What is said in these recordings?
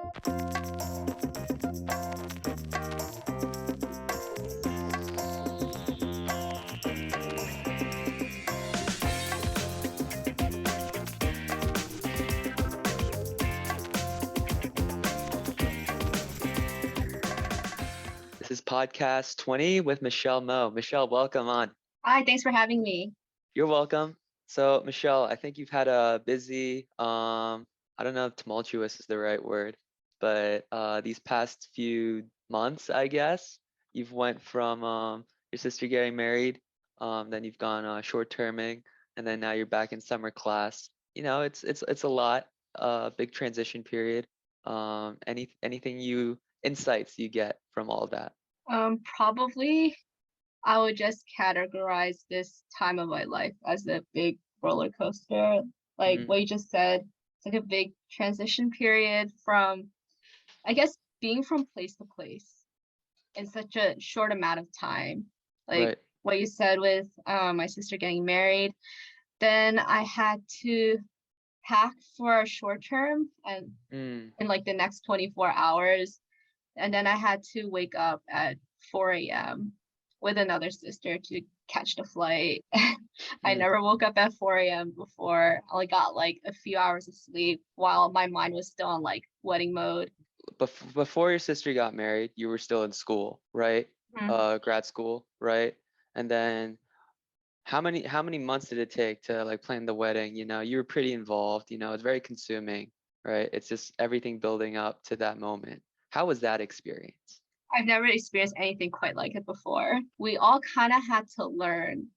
This is podcast 20 with Michelle Mo. Michelle, welcome on. Hi, thanks for having me. You're welcome. So, Michelle, I think you've had a busy, I don't know if tumultuous is the right word, but these past few months, I guess, you've went from your sister getting married, then you've gone short-terming, and then now you're back in summer class. You know, it's a lot, big transition period. Anything insights you get from all that? Probably I would just categorize this time of my life as a big roller coaster. Like Mm, what you just said, it's like a big transition period from, I guess, being from place to place in such a short amount of time. Like right. what you said with my sister getting married, then I had to pack for a short term and Mm, in like the next 24 hours. And then I had to wake up at 4 a.m. with another sister to catch the flight. I mm. never woke up at 4 a.m. before. I only got like a few hours of sleep while my mind was still on like wedding mode. Before your sister got married, you were still in school, right? Mhm. Grad school, right? And then how many months did it take to like plan the wedding? You know, you were pretty involved, you know, it's very consuming, right? It's just everything building up to that moment. How was that experience? I've never experienced anything quite like it before. We all kind of had to learn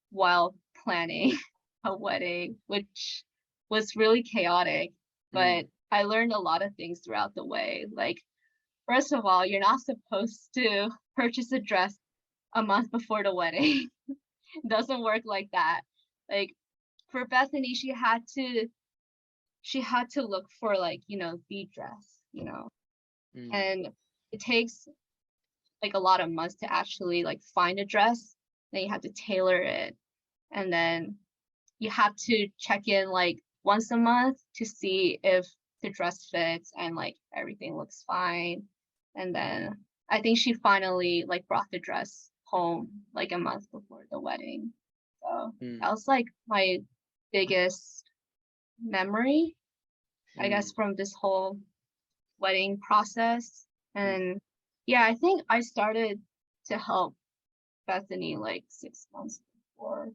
while planning a wedding, which was really chaotic, Mm, but I learned a lot of things throughout the way. Like, first of all, you're not supposed to purchase a dress a month before the wedding. It doesn't work like that. Like for Bethany, she had to look for like, the dress. mm, And it takes like a lot of months to actually like find a dress. Then you have to tailor it. And then you have to check in like once a month to see if the dress fits and like everything looks fine. And then I think she finally like brought the dress home like a month before the wedding. So mm, that was like my biggest memory, I guess, mm, from this whole wedding process. mm. And yeah, I think I started to help Bethany like 6 months before.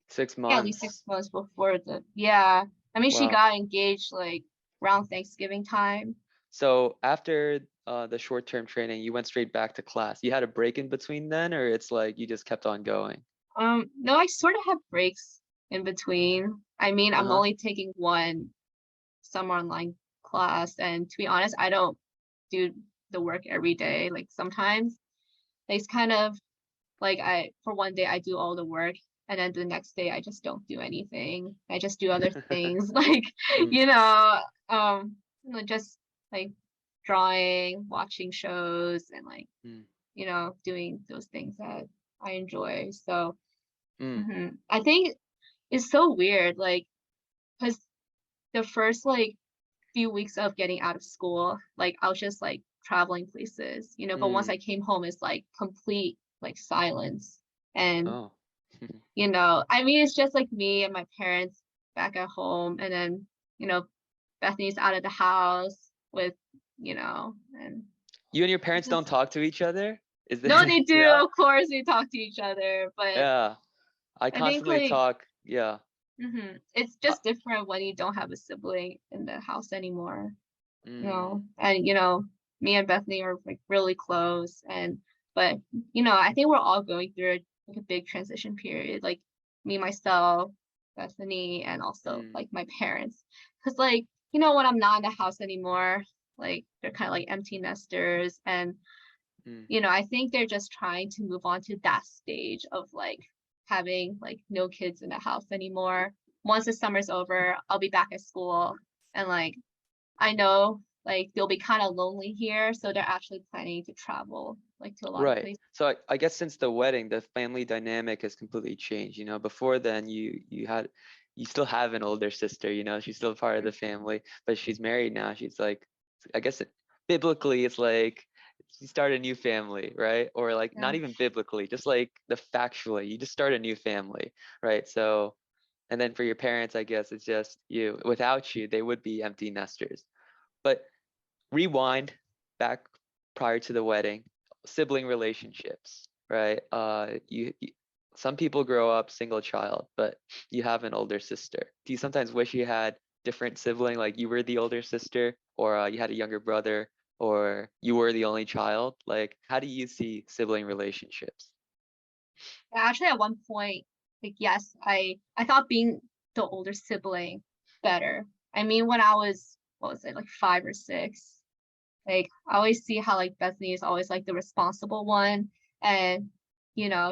Six Yeah, at least months. 6 months before the, yeah. I mean, she Wow. got engaged like around Thanksgiving time. So after the short-term training, you went straight back to class. You had a break in between then, or it's like you just kept on going? No, I sort of have breaks in between. I mean, I'm Uh-huh. only taking one summer online class, and to be honest, I don't do the work every day. Like sometimes it's kind of like I for one day I do all the work and then the next day I just don't do anything. I just do other things like, Mm, you know, just like drawing, watching shows and like, mm, doing those things that I enjoy. So mm, I think it's so weird, like, because the first like few weeks of getting out of school, like I was just like traveling places, but once mm. I came home, it's like complete like silence. And, Oh. I mean, it's just like me and my parents back at home. And then, you know, Bethany's out of the house with, and You and your it's parents don't just, talk to each other? Is no, there, they do. yeah? Of course, they talk to each other. But Yeah. I I think constantly like, talk, yeah. it's Uh, just different when you don't have a sibling in the house anymore. mm, And me and Bethany are like really close, and but I think we're all going through like a big transition period, like me, myself, Bethany, and also mm, like my parents, because like when I'm not in the house anymore, like they're kind of like empty nesters, and mm. I think they're just trying to move on to that stage of like having like no kids in the house anymore. Once the summer's over, I'll be back at school, and like I know like they'll be kind of lonely here, so they're actually planning to travel like to a lot of Right. places. So I guess since the wedding, the family dynamic has completely changed. You know, before then you still have an older sister, you know, she's still part of the family, but she's married now. She's like I guess biblically it's like you start a new family, right? Or like Yeah. not even biblically, just like the factually, you just start a new family, right? So, and then for your parents, I guess it's just you. Without you, they would be empty nesters. But rewind back prior to the wedding, sibling relationships, right? Some people grow up single child, but you have an older sister. Do you sometimes wish you had different sibling, like you were the older sister, or you had a younger brother, or you were the only child? Like, how do you see sibling relationships? Actually, at one point, like yes, I thought being the older sibling better. I mean, when I was what was it, like 5 or 6, like I always see how like Bethany is always like the responsible one, and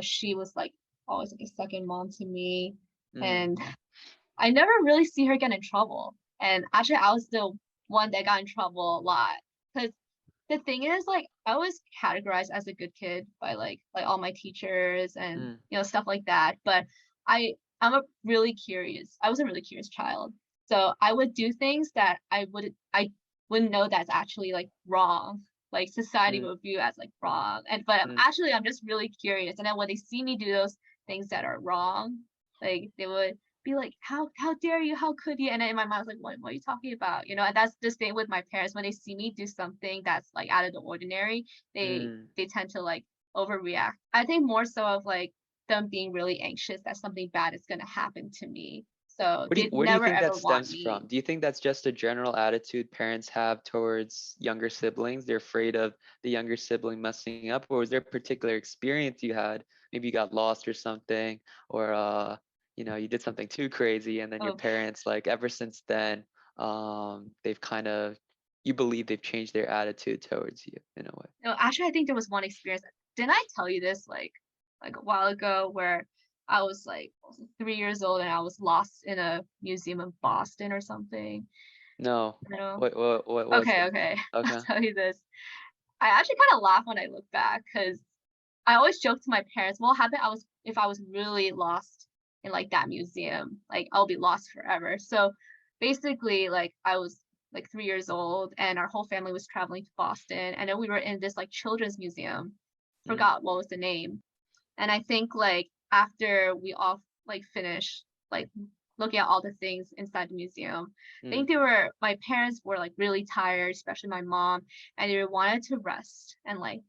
she was like always like a second mom to me, Mm, and I never really see her get in trouble. And actually, I was the one that got in trouble a lot because the thing is, like, I was categorized as a good kid by like all my teachers and mm, stuff like that. But I'm a really curious. I was a really curious child, so I would do things that I wouldn't know that's actually like wrong. Like society mm, would view as like wrong, and but mm, I'm just really curious. And then when they see me do those things that are wrong, like they would be like, how dare you? How could you? And then in my mind, I was like, what are you talking about? And that's the same with my parents. When they see me do something that's like out of the ordinary, they mm. they tend to like overreact. I think more so of like them being really anxious that something bad is gonna happen to me. So they'd Where do you never think that ever want stems me. from? Do you think that's just a general attitude parents have towards younger siblings? They're afraid of the younger sibling messing up, or was there a particular experience you had? Maybe you got lost or something, or you did something too crazy, and then your Oh parents, like ever since then, they've kind of, you believe they've changed their attitude towards you in a way. no, actually, I think there was one experience. Didn't I tell you this like a while ago where I was like 3 years old and I was lost in a museum in Boston or something? No, You know? what was Okay, it? okay. I'll Okay. tell you this. I actually kind of laugh when I look back because I always joke to my parents, what happened I was if I was really lost in like that museum, like I'll be lost forever. So basically, like I was like 3 years old and our whole family was traveling to Boston and then we were in this like children's museum. Mm, Forgot what was the name. And I think like after we all like finished like looking at all the things inside the museum, I mm, think my parents were like really tired, especially my mom, and they wanted to rest and like,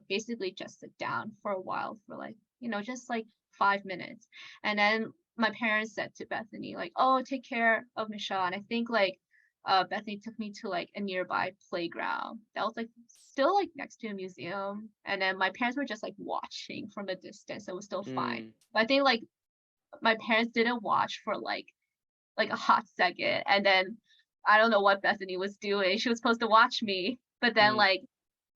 basically just sit down for a while for like, just like 5 minutes. And then my parents said to Bethany, like, oh, take care of Michelle. And I think like Bethany took me to like a nearby playground that was like still like next to a museum. And then my parents were just like watching from a distance. So it was still fine. mm, But I think like my parents didn't watch for like a hot second. And then I don't know what Bethany was doing. She was supposed to watch me. But then mm. like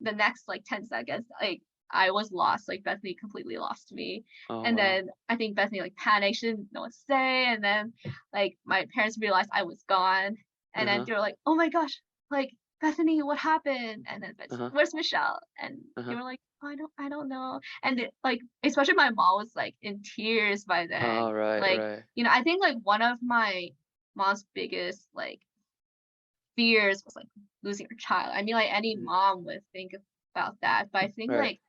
the next like 10 seconds, like I was lost. Like Bethany completely lost me. Oh And wow. then I think Bethany like panicked. She didn't know what to say. And then like my parents realized I was gone. And then Uh-huh. they were like, oh my gosh, like Bethany, what happened? And then Uh-huh. where's Michelle? And they Uh-huh. were like, oh, I don't know. And like especially my mom was like in tears by Oh, then. right, Like, right. I think like one of my mom's biggest like fears was like losing her child. I mean, like any Mm, mom would think about that, but right.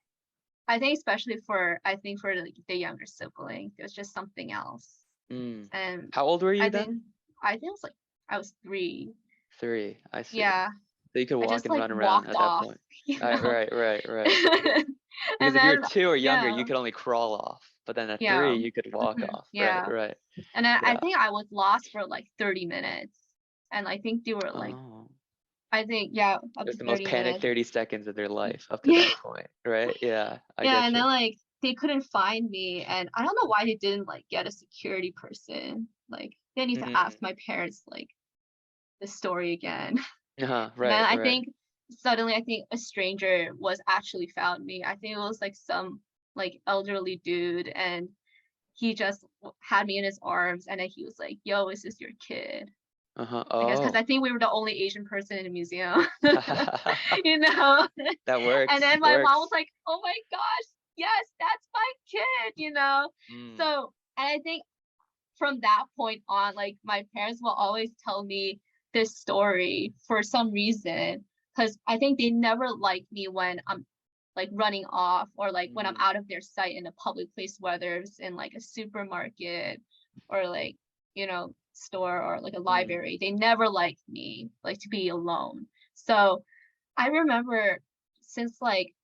I think especially for like the younger sibling, there's just something else. Mm. And How old were I you then? think I think it was like I was 3. 3. I see. Yeah, So you could I walk just and like run around walked at that off, point. you Right, know. right, right, right. Because And if you were then 2 or younger, yeah, you could only crawl off. But then at yeah, 3, you could walk off. Right, yeah. right. And then I Yeah. think I was lost for like 30 minutes. And I think they were like, Oh. I think, yeah, It up was to the most 30 panic minutes. 30 seconds of their life up to Yeah. that point, right? Yeah, I Yeah. get And then you. like they couldn't find me. And I don't know why they didn't like get a security person. Like they need to ask Mm. my parents like the story again. Uh-huh, And then right, I right. think suddenly I think a stranger was actually found me. I think it was like some like elderly dude and he just had me in his arms and then he was like, yo, is this your kid? Uh-huh. I guess because Oh. I think we were the only Asian person in the museum, you know. That And works, then my mom was works. like, "Oh my gosh, yes, that's my kid." Mm. So, and I think from that point on, like my parents will always tell me this story for some reason. because I think they never like me when I'm like running off or like when I'm Mm, out of their sight in a public place, whether it's in like a supermarket or like, store or like a mm, library. They never liked me like to be alone. So I remember since like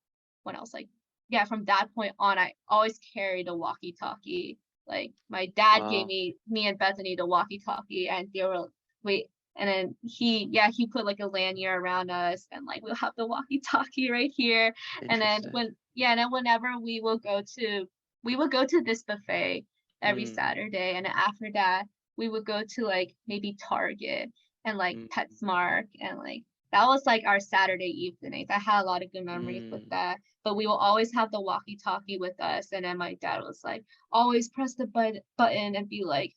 when I was like, yeah, from that point on, I always carried a walkie-talkie. Like my dad gave wow. me and Bethany the walkie-talkie, and they were wait, and then he put like a lanyard around us, and like we'll have the walkie-talkie right here. And then Interesting. and then whenever we would go to this buffet every Mm, Saturday, and then after that we would go to like maybe Target and like mm, PetSmart and like that was like our Saturday evenings. I had a lot of good memories with mm, that. But we will always have the walkie-talkie with us. And then my dad was like, always press the button and be like,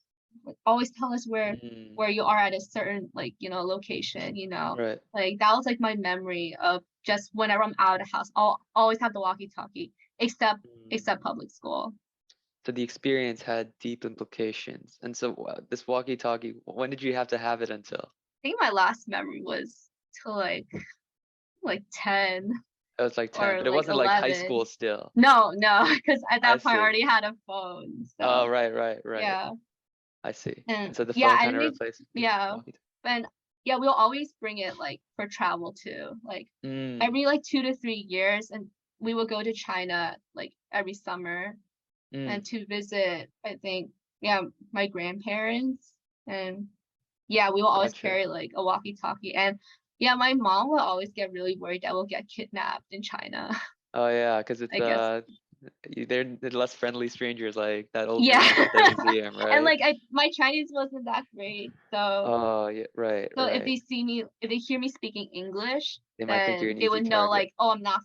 always tell us mm. where you are at a certain like, location, Right. Like that was like my memory of just whenever I'm out of the house, I'll always have the walkie-talkie, Mm. except public school. So the experience had deep implications. And so this walkie-talkie, when did you have to have it until? I think my last memory was till like 10 It was like 10, or but it like wasn't like high 11. school still. No, because at I that point I see. already had a phone. Oh, So right, right, right. yeah. I see. And And so the yeah, phone I kind of think replaced the yeah. walkie-talkie. And yeah, we'll always bring it like for travel too. Like Mm, every like 2 to 3 years and we will go to China like every summer mm, and to visit, I think, yeah, my grandparents. And yeah, we will always gotcha. carry like a walkie-talkie. And yeah, my mom will always get really worried that we'll get kidnapped in China. Oh yeah, because it's I guess. they're less friendly strangers like that old Yeah. man at the museum, And right? like my Chinese wasn't that great. So Oh yeah, right, so right. if they hear me speaking English, They might think you're then an they easy would know target. like, oh, I'm not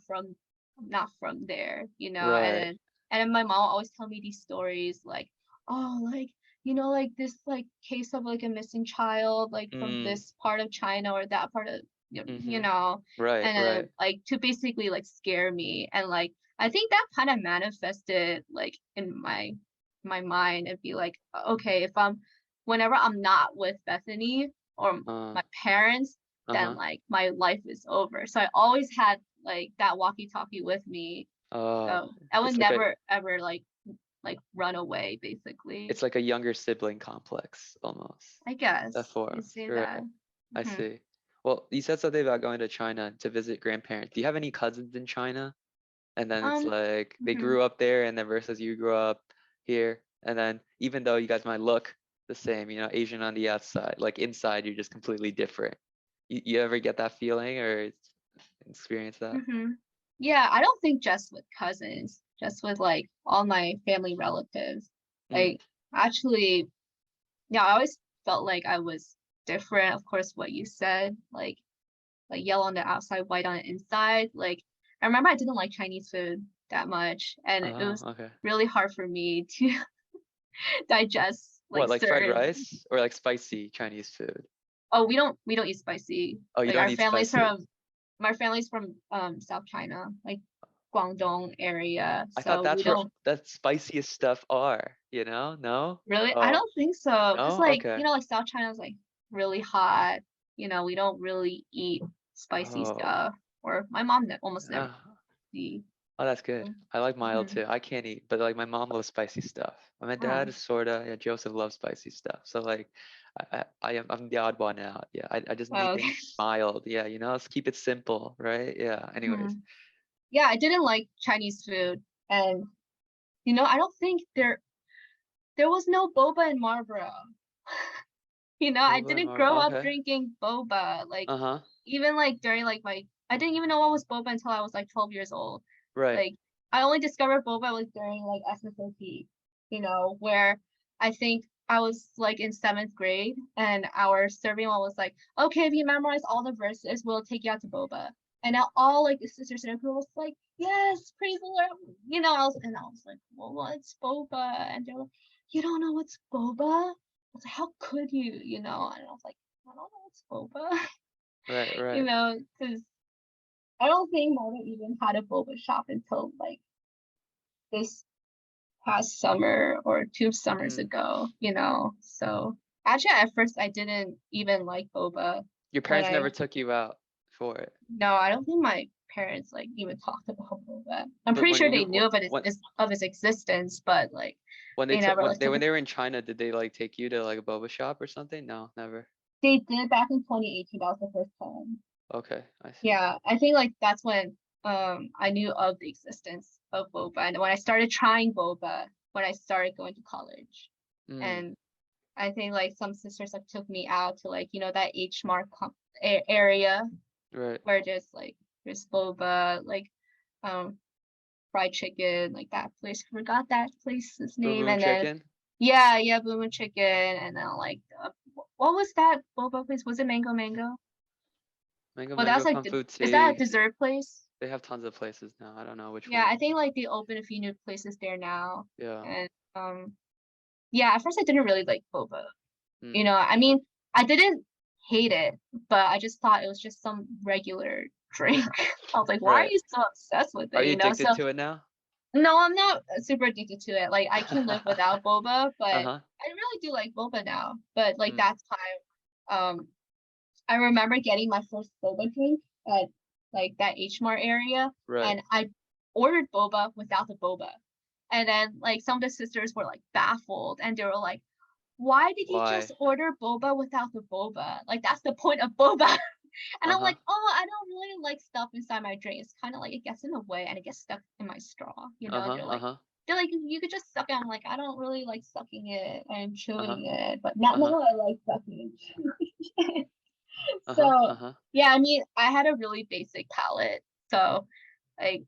from there, Right. And then my mom always tell me these stories like, oh, like like this like case of like a missing child like from Mm, this part of China or that part of mm-hmm. Right, and right. then like to basically like scare me and like I think that kind of manifested like in my mind and be like, okay, whenever I'm not with Bethany or Uh, my parents, then uh-huh. like my life is over. So I always had like that walkie-talkie with me. Oh, So I would it's like a never ever like run away basically. it's like a younger sibling complex almost. I That guess you form. say Right. that. I Hmm. see. Well, you said something about going to China to visit grandparents. Do you have any cousins in China? And then it's Um, like they mhm. grew up there and then versus you grew up here. And then even though you guys might look the same, Asian on the outside, like inside you're just completely different. You ever get that feeling or experience that? Yeah, I don't think just with cousins, just with like all my family relatives. Mm, Like actually, yeah, I always felt like I was different. Of course, what you said, like yellow on the outside, white on the inside. Like I remember I didn't like Chinese food that much, and it oh, was okay. really hard for me to digest like What, like fried certain. rice or like spicy Chinese food? Oh, we don't eat spicy. Oh, you Like don't eat spicy. my family's from South China, like Guangdong area, I thought so we that's where don't the spiciest stuff are, No? really. I Oh, don't think so, because no? like Okay. like South China's like really hot. We don't really eat spicy Oh, stuff, or my mom almost never ah, eat. oh, that's good. I like mild Mm-hmm. too. I can't eat, but like my mom loves spicy stuff. And my dad Oh, is sorta, yeah, Joseph loves spicy stuff. So like I'm the odd one out. Yeah, I just need oh, things okay. mild. Yeah, let's keep it simple, right? Yeah. Anyways. Mhm. Yeah, I didn't like Chinese food, and I don't think there was no boba in Marlboro. I didn't grow up Okay. drinking boba. Like Uh-huh. even like during like I didn't even know what was boba until I was like 12 years old. Right. Like I only discovered boba like during like SSOP, where I think I was like in seventh grade and our serving one was like, okay, if you memorize all the verses, we'll take you out to boba. And now all like the sisters and girls like, yes, praise the Lord. I was like, well, what's boba? And they're like, you don't know what's boba? I was like, how could you, And I was like, I don't know what's boba, Right, right. because I don't think Mona even had a boba shop until like this past summer or 2 summers Mm. ago. So actually at first I didn't even like boba Your when parents never took you out for it? No, I don't think my parents like even talked about boba. I'm But pretty when sure they you knew of it of its existence, but like they never like took when it. they were in China, did they like take you to like a boba shop or something? No, never. They did back in 2018. That was the first time. Okay, I see. Yeah, I think like that's when I knew of the existence of boba, and when I started trying boba when I started going to college, Mm, and I think like some sisters like took me out to like that H Mart area right. where there's boba like um fried chicken like that place. Forgot that place's Boom name, Boom and then Chicken, yeah, Boom Chicken, and then like what was that boba place? Was it Mango? Mango Well, that's Mango like Kung Fu is that a Tea. dessert place? They have tons of places now. I don't know which Yeah, I one. think like they opened a few new places there now. Yeah. And yeah, at first I didn't really like boba. Mm, I mean, I didn't hate it, but I just thought it was just some regular drink. I was like, why are right. you so obsessed with Are it? you addicted So to it now? no, I'm not super addicted to it. Like I can live without boba, but Uh-huh. I really do like boba now. But like Mm, that time, I remember getting my first boba drink at like that H Mart area, right. and I ordered boba without the boba. And then like some of the sisters were like baffled, and they were like, "Why did you just Why? order boba without the boba? Like that's the point of boba." And I'm Uh-huh. like, "Oh, I don't really like stuff inside my drink. It's kind of like it gets in the way and it gets stuck in my straw, you know." And Uh-huh. Uh-huh. they're like, you could just suck it. I'm like, I don't really like sucking it and Uh-huh. chewing it, but not Uh-huh. now I like sucking and chewing it. Uh-huh. So Uh-huh. yeah, I mean, I had a really basic palate. So like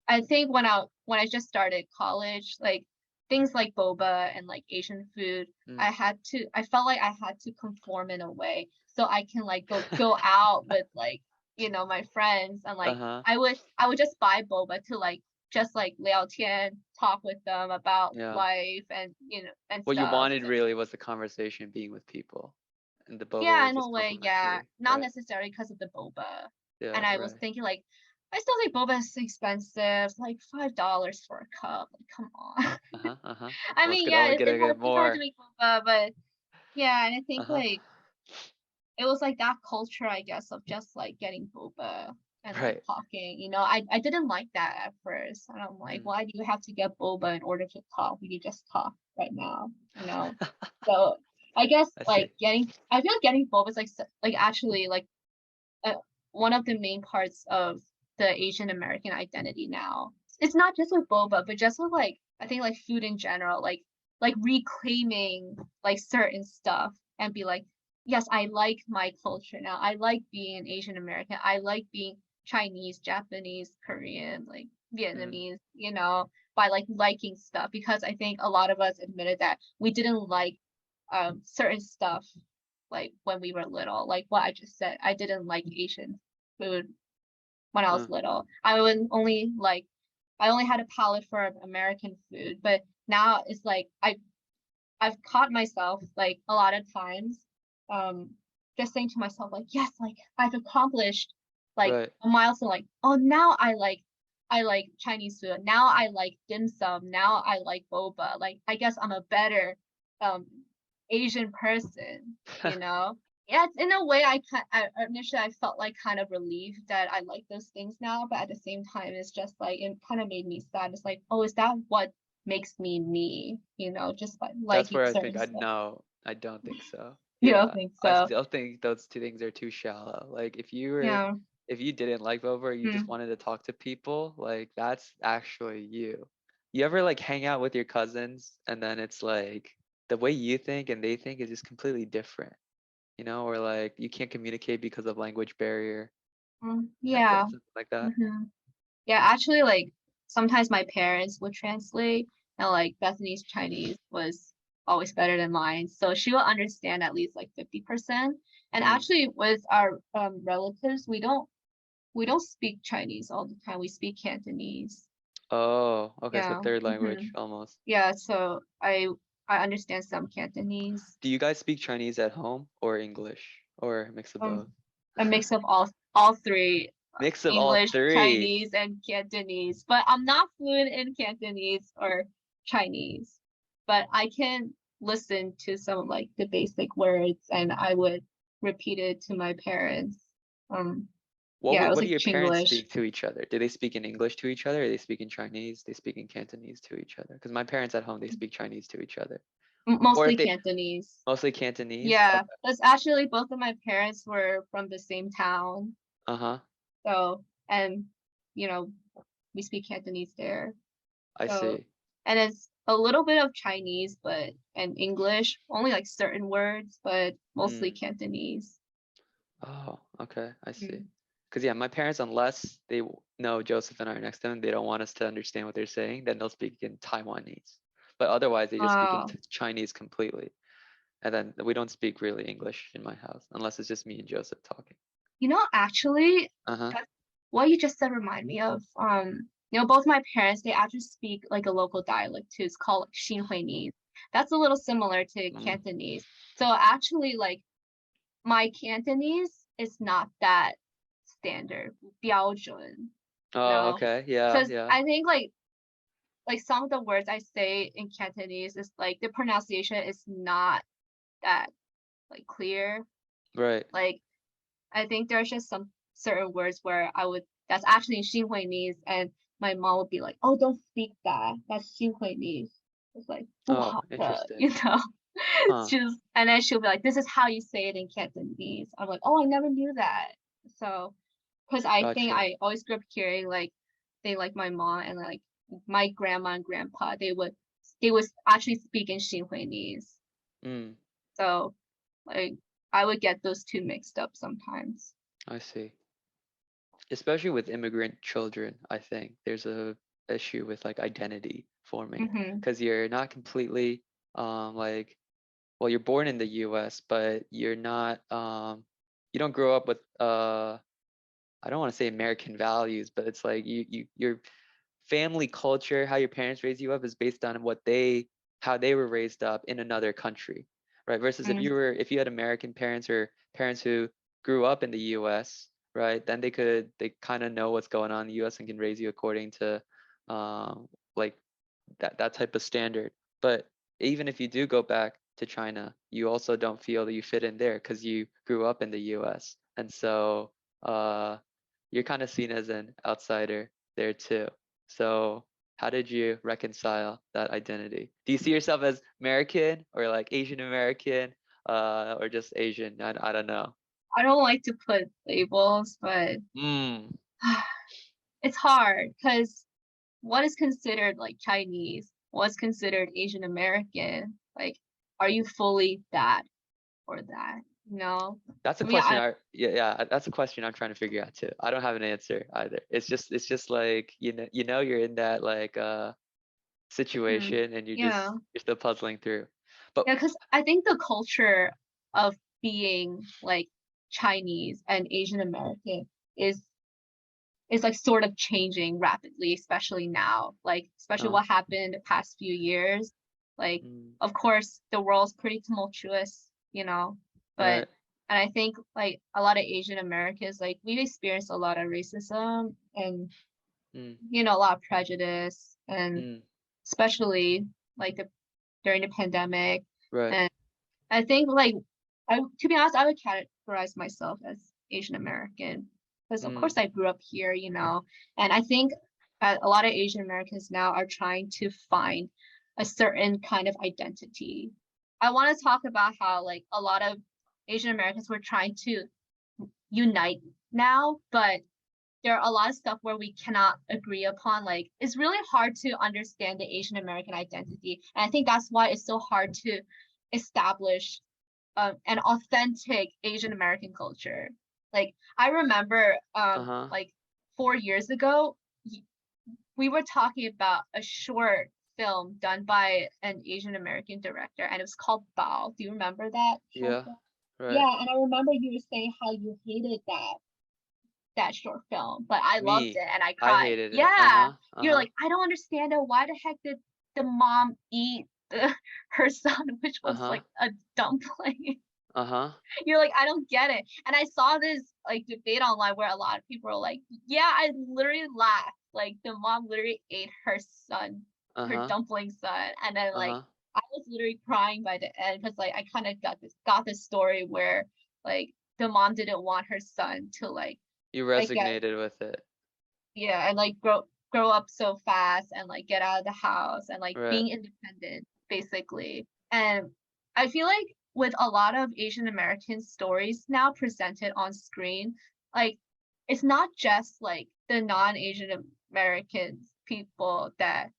I think when I just started college, like things like boba and like Asian food, Mm. I felt like I had to conform in a way so I can like go out with like, my friends, and like Uh-huh. I would just buy boba to like just like 聊天, talk with them about Yeah. life and and What you stuff. wanted really was the conversation being with people, and the boba Yeah, was in a just way, yeah. complimentary. Not Right. necessarily because of the boba. Yeah, And I was right. thinking like, I still think boba is expensive, like $5 for a cup. Like, come on. Uh-huh. Uh-huh. I Someone mean, could yeah, only get it's hard to more. make boba, but yeah, and I think Uh-huh. like it was like that culture, I guess, of just like getting boba and like Right. talking. I didn't like that at first. And I'm like, Mm. why do you have to get boba in order to talk? We could just talk right now. So I guess I see. like I feel like getting boba is like like actually like uh, one of the main parts of the Asian American identity now. It's not just with boba, but just with like I think like food in general, like reclaiming like certain stuff and be like, yes, I like my culture now. I like being an Asian American. I like being Chinese, Japanese, Korean, like Mm. Vietnamese, by like liking stuff because I think a lot of us admitted that we didn't like certain stuff like when we were little. Like what I just said, I didn't like Asian food when I was Uh, little. I only had a palate for American food, but now it's like I've caught myself like a lot of times um just saying to myself like yes, like I've accomplished like right. a milestone, like oh now I like Chinese food. Now I like dim sum. Now I like boba. Like I guess I'm a better um Asian person. Yeah, in a way, initially I felt like kind of relieved that I like those things now, but at the same time, it's just like it kind of made me sad. It's like, oh, is that what makes me me? Just like That's liking where I think certain I'd stuff. know. I don't think so. You don't Yeah. think I so? still think those two things are too shallow. Like Yeah. if you didn't like boba or you just Hmm. wanted to talk to people, like that's actually you. You ever like hang out with your cousins and then it's like the way you think and they think is just completely different, or like you can't communicate because of language barrier, like that, Yeah. something like that. Hmm. Yeah. Actually, like sometimes my parents would translate, and like Bethany's Chinese was always better than mine, so she will understand at least like 50%. And Mm. actually, with our relatives, we don't speak Chinese all the time. We speak Cantonese. Oh, okay, so Yeah. third Hmm. language almost. Yeah. So I understand some Cantonese. Do you guys speak Chinese at home or English or a mix of both? Um, a mix of all three, Mix of all English, three. Chinese, and Cantonese. But I'm not fluent in Cantonese or Chinese. But I can listen to some of like the basic words, and I would repeat it to my parents. Um, Yeah, it was What do like your parents Chinglish. speak to each other? Do they speak in English to each other, or they speak in Chinese? They speak in Cantonese to each other? Because my parents at home, they speak Chinese to each other. Or if Mostly they Cantonese. mostly Cantonese. Yeah, Okay. that's actually both of my parents were from the same town. Uh-huh. So, and you know, we speak Cantonese there. I So, see. and it's a little bit of Chinese, but and English, only like certain words, but mostly Mm. Cantonese. Oh, okay. I see. Mm. Because yeah, my parents, unless they know Joseph and I are next to them, they don't want us to understand what they're saying, then they'll speak in Taiwanese. But otherwise, they just speak in Uh, Chinese completely. And then we don't speak really English in my house, unless it's just me and Joseph talking. actually, Uh-huh. that what you just said remind me of both my parents, they actually speak like a local dialect too. It's called like Xinhuinese. That's a little similar to Mm. Cantonese. So actually, like my Cantonese is not that standard, 标准, Oh, no. okay. Yeah, Because yeah. I think like some of the words I say in Cantonese is like the pronunciation is not that like clear. Right. Like I think there's just some certain words where that's actually Xinhuinese, and my mom would be like, "Oh, don't speak that. That's Xinhuinese." It's like Oh, 不好的, interesting. It's Huh. just, and then she'll be like, "This is how you say it in Cantonese." I'm like, "Oh, I never knew that." So, because I think Gotcha. I always grew up hearing like they like my mom and like my grandma and grandpa, they would actually speak in Xinhuinese. Mm, So like I would get those two mixed up sometimes. I see. Especially with immigrant children, I think there's a issue with like identity forming Mm-hmm. because you're not completely like well, you're born in the US, but you're not you don't grow up with I don't want to say American values, but it's like your family culture, how your parents raise you up is based on how they were raised up in another country, right? Versus if you had American parents or parents who grew up in the US, right? Then they kind of know what's going on in the US and can raise you according to like that type of standard. But even if you do go back to China, you also don't feel that you fit in there because you grew up in the US. And so uh, you're kind of seen as an outsider there too. So how did you reconcile that identity? Do you see yourself as American or like Asian American or just Asian? I don't know. I don't like to put labels, but Mm, it's hard because what is considered like Chinese? What's considered Asian American? Like, are you fully that or that? that's a For me, question yeah, that's a question I'm trying to figure out too. I don't have an answer either. It's just like you're in that like mhm, situation and yeah, you're still puzzling through. But yeah, because I think the culture of being like Chinese and Asian American is is like sort of changing rapidly, especially now. Like, especially uh what happened in the past few years. Like, mm, of course, the world's pretty tumultuous, but right. and I think like a lot of Asian Americans, like we've experienced a lot of racism and Mm, a lot of prejudice, and mm, especially like during the pandemic. right. And I think like to be honest, I would categorize myself as Asian American because of Mm, course I grew up here, and I think a lot of Asian Americans now are trying to find a certain kind of identity. I want to talk about how like a lot of Asian Americans were trying to unite now, but there are a lot of stuff where we cannot agree upon. Like it's really hard to understand the Asian American identity, and I think that's why it's so hard to establish an authentic Asian American culture. Like I remember, uh-huh. like 4 years ago, we were talking about a short film done by an Asian American director, and it was called Bao. Do you remember that short Yeah, film? right. Yeah, and I remember you were saying how you hated that short film, but I loved Me, it and I I cried. hated it. Yeah, Uh-huh. you're Uh-huh. like, I don't understand it. Why the heck did the mom eat her son, which was Uh-huh. like a dumpling? Uh-huh. You're like, I don't get it. And I saw this like debate online where a lot of people are like, yeah, I literally laughed. Like the mom literally ate her son, her Uh-huh. dumpling son, and then like Uh-huh. I was literally crying by the end because like I kind of got this story where like the mom didn't want her son to like You like get resonated with it. yeah, and like grow up so fast and like get out of the house and like Right. being independent basically. And I feel like with a lot of Asian American stories now presented on screen, like it's not just like the non-Asian American people that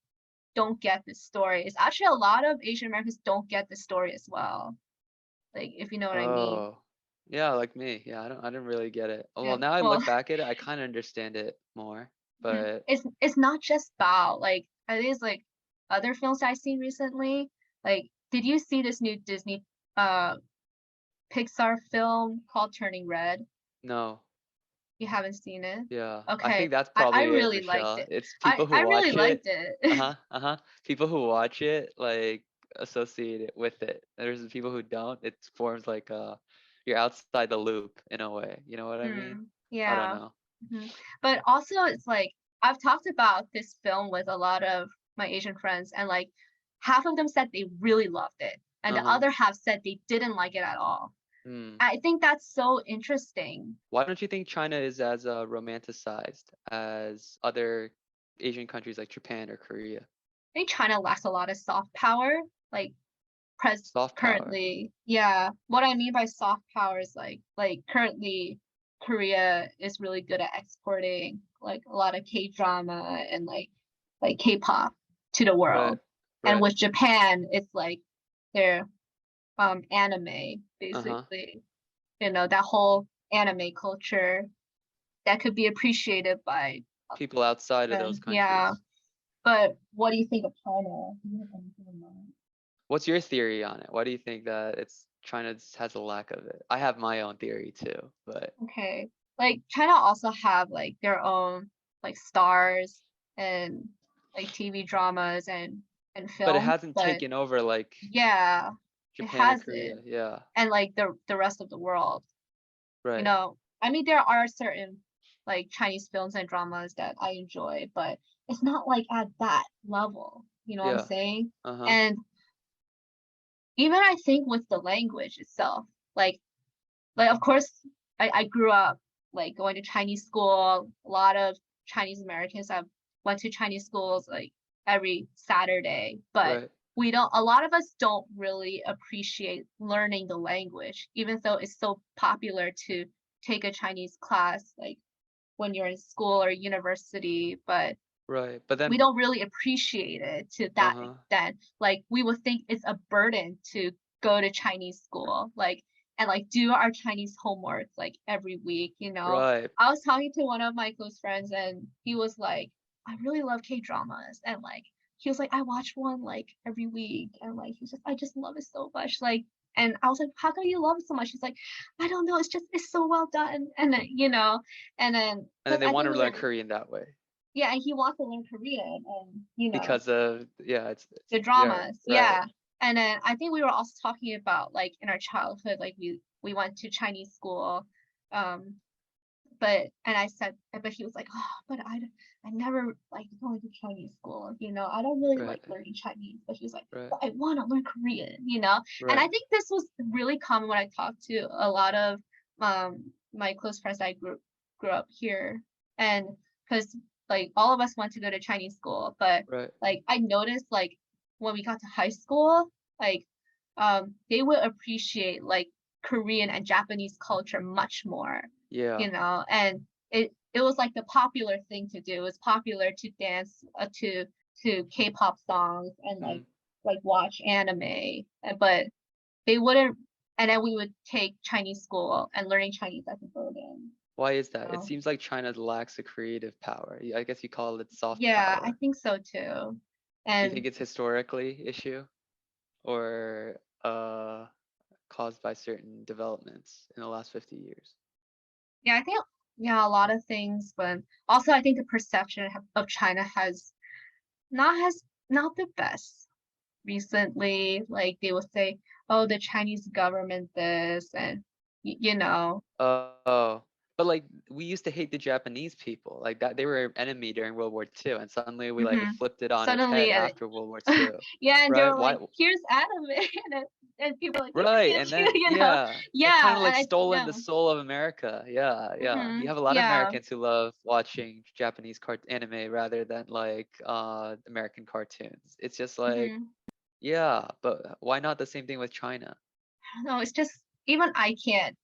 don't get the story. It's actually a lot of Asian Americans don't get the story as well. Like if you know what I mean. Oh. Yeah, like me. Yeah, I didn't really get it. Well, Yeah. now I Well, look back at it, I kind of understand it more. But it's not just Bao. Like I think it's like other films I've seen recently. Like, did you see this new Disney uh Pixar film called Turning Red? no. You haven't seen it? Yeah. I Okay. think that's I probably it, really liked Michelle. it. It's I people who I really watch it. liked it. Uh-huh. Uh-huh. People who watch it like associate it with it. There's the people who don't. It forms like you're outside the loop in a way. You know what I mean? I don't Yeah. know. But also it's like I've talked about this film with a lot of my Asian friends and like half of them said they really loved it and the Uh-huh. other half said they didn't like it at all. Hmm. I think that's so interesting. Why don't you think China is as romanticized as other Asian countries like Japan or Korea? I think China lacks a lot of soft power, like pres Soft power. currently. Yeah, what I mean by soft power is like currently Korea is really good at exporting like a lot of K-drama and like K-pop to the Right. world. And Right. with Japan, it's like their anime Uh-huh. basically. You know, that whole anime culture that could be appreciated by People outside of those yeah. countries. But what do you think of China? Do you have anything in mind? What's your theory on it? Why do you think that it's China just has a lack of it? I have my own theory too, but Okay. Like China also have like their own like stars and like TV dramas and it films, hasn't but taken over like yeah, it Japan or has Korea. it. Yeah. And like the rest of the world. You Right. know, I mean there are certain like Chinese films and dramas that I enjoy, but it's not like at that level. You know what I'm Yeah. saying? Uh-huh. And even I think with the language itself, like of course I grew up like going to Chinese school. A lot of Chinese Americans have went to Chinese schools like every Saturday, but Right. we don't a lot of us don't really appreciate learning the language, even though it's so popular to take a Chinese class like when you're in school or university, but Right. But we then don't really appreciate it to that uh-huh. extent. Like we would think it's a burden to go to Chinese school, like and like do our Chinese homework like every week, you know. Right. I was talking to one of my close friends and he was like, I really love K dramas and like he was like, I watch one like every week and like he's just I just love it so much. Like and I was like, how come you love it so much? He's like, I don't know, it's so well done. And then, you know, and then And then because they I want think to we learn were Korean that way yeah, and he wants to learn Korean and you know because of yeah, it's the yeah, dramas, right. yeah. And then I think we were also talking about like in our childhood, like we went to Chinese school, um, but and I said, but he was like, oh, but I never like going to Chinese school, you know, I don't really Right. like learning Chinese. But he was like, Right. but I want to learn Korean, you know. And I Right. think this was really common when I talked to a lot of my close friends I grew up here, and because like all of us went to go to Chinese school, but Right. like I noticed like when we got to high school, like they would appreciate like Korean and Japanese culture much more, Yeah. you know, and it was like the popular thing to do. It was popular to dance to K-pop songs and Mm. like watch anime, but they wouldn't. And then we would take Chinese school and learning Chinese as a burden. Why is You that? It know? seems like China lacks a creative power. I guess you call it soft Yeah, I power. think so too. Do you think And it's historically issue or caused by certain developments in the last 50 years? yeah, I think yeah, a lot of things, but also I think the perception of China has not the best recently. Like they will say, "Oh, the Chinese government this," and you know, Oh, but like we used to hate the Japanese people like that. They were an enemy during World War II, and suddenly we like hmm flipped it on its head suddenly, after World War II, yeah, and they right? were Why? like, "Here's anime," and people are like, pew, Right, pew, and pew, then yeah, it's kind Yeah, of and like I, stolen yeah. the soul of America. Yeah, yeah. You have a lot of Yeah. Americans who love watching Japanese anime rather than like American cartoons. It's just like, hmm yeah, but why not the same thing with China? No, it's just even I can't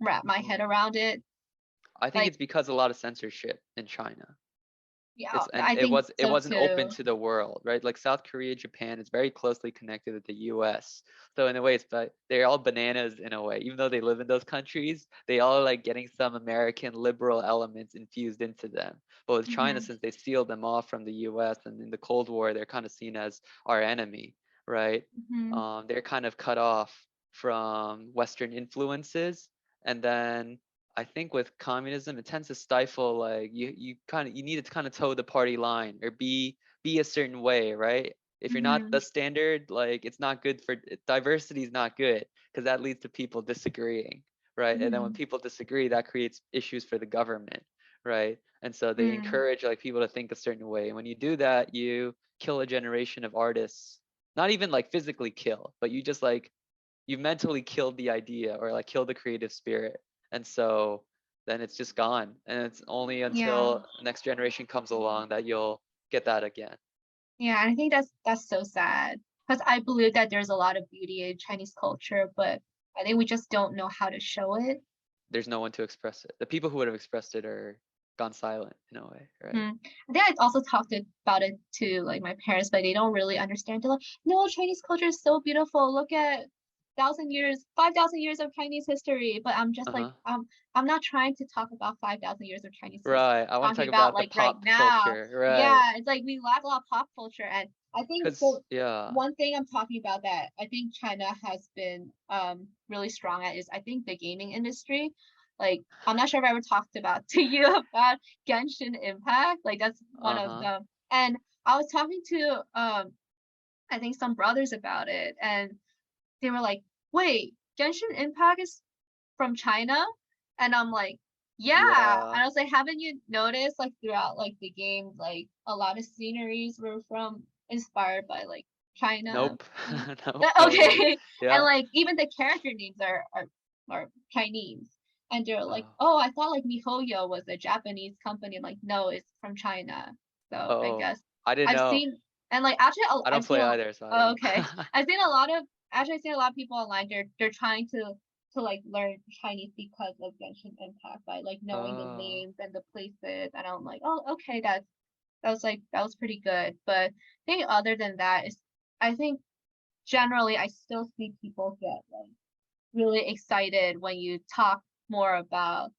wrap my head Mm. around it. I think Like, it's because a lot of censorship in China. yeah, It's and I it think it so wasn't open too. to the world, right? Like South Korea, Japan is very closely connected with the US. So in a way, it's but they're all bananas in a way. Even though they live in those countries, they all are like getting some American liberal elements infused into them. But with China, hmm since they sealed them off from the US and in the Cold War, they're kind of seen as our enemy, right? hmm They're kind of cut off from Western influences, and then I think with communism, it tends to stifle like you need to kind of toe the party line or be a certain way, right? If you're not hmm the standard, like it's not good for diversity is not good because that leads to people disagreeing, right? And then when hmm people disagree, that creates issues for the government, right? And so they hmm encourage like people to think a certain way. And when you do that, you kill a generation of artists. Not even like physically kill, but you just like you mentally killed the idea or like killed the creative spirit, and so then it's just gone, and it's only Yeah. until the next generation comes along that you'll get that again. Yeah, and I think that's so sad because I believe that there's a lot of beauty in Chinese culture, but I think we just don't know how to show it. There's no one to express it. The people who would have expressed it are gone silent in a way, right? I think I also talked about it to like my parents, but they don't really understand. They're like, no, Chinese culture is so beautiful. Look at 1,000 years, 5,000 years of Chinese history. But I'm just like, Uh-huh. I'm not trying to talk about 5,000 years of Chinese history. Right, I I'm want to talking talk about about the like right pop now. culture, right? Yeah, it's like we lack a lot of pop culture, and I think Because so. yeah. One thing I'm talking about that I think China has been really strong at is I think the gaming industry. Like I'm not sure if I ever talked about to you about Genshin Impact. Like that's one of Uh-huh. them. And I was talking to I think some brothers about it, and they were like, "Wait, Genshin Impact is from China?" And I'm like, "Yeah." And Yeah. I was like, "Haven't you noticed like throughout like the game, like a lot of sceneries were from inspired by like China?" Nope. And Nope, totally. okay. And Yeah. like even the character names are Chinese. And they're like, Oh. "Oh, I thought like MiHoYo was a Japanese company." I'm like, "No, it's from China." So I Oh, guess I didn't I've know. seen and like actually I I've don't seen play a either, so I don't oh, know. okay. I've seen a lot of actually I've seen a lot of people online. They're trying to like learn Chinese because of Genshin Impact by like knowing the Oh. names and the places. And I'm like, oh, okay, that was pretty good. But I think other than that is I think generally I still see people get like really excited when you talk more about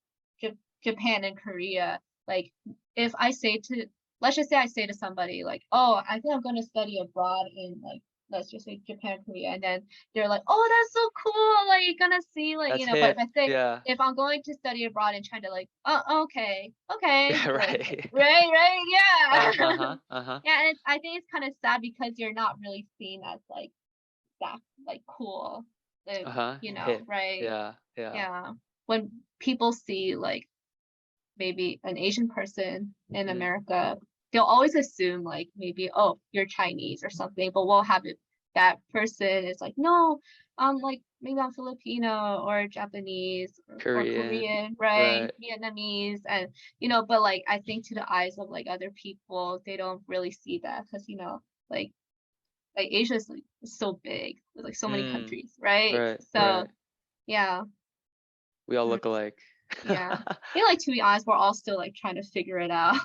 Japan and Korea. Like if I say to let's just say I say to somebody like, "Oh, I think I'm going to study abroad in like let's just say Japan, Korea," and then they're like, "Oh, that's so cool! Like you're gonna see like That's But if hip. I say Yeah. if I'm going to study abroad in China, like, oh, okay, okay, Yeah, like right. right, yeah, Uh-huh. Uh-huh. yeah. And I think it's kind of sad because you're not really seen as like that like cool, Uh-huh. Hip. right? Yeah. Yeah. Yeah. When people see like maybe an Asian person in Mm. America, they'll always assume like maybe, oh, you're Chinese or something, but we'll have it that person is like, no, like maybe I'm Filipino or Japanese or Korean. Korean, right? Right. Vietnamese and but like I think to the eyes of like other people, they don't really see that because like Asia is like so big with like so many Mm. countries, right? Right. So Right. yeah. We all Mm. look alike. Yeah. I feel like to be honest, we're all still like trying to figure it out,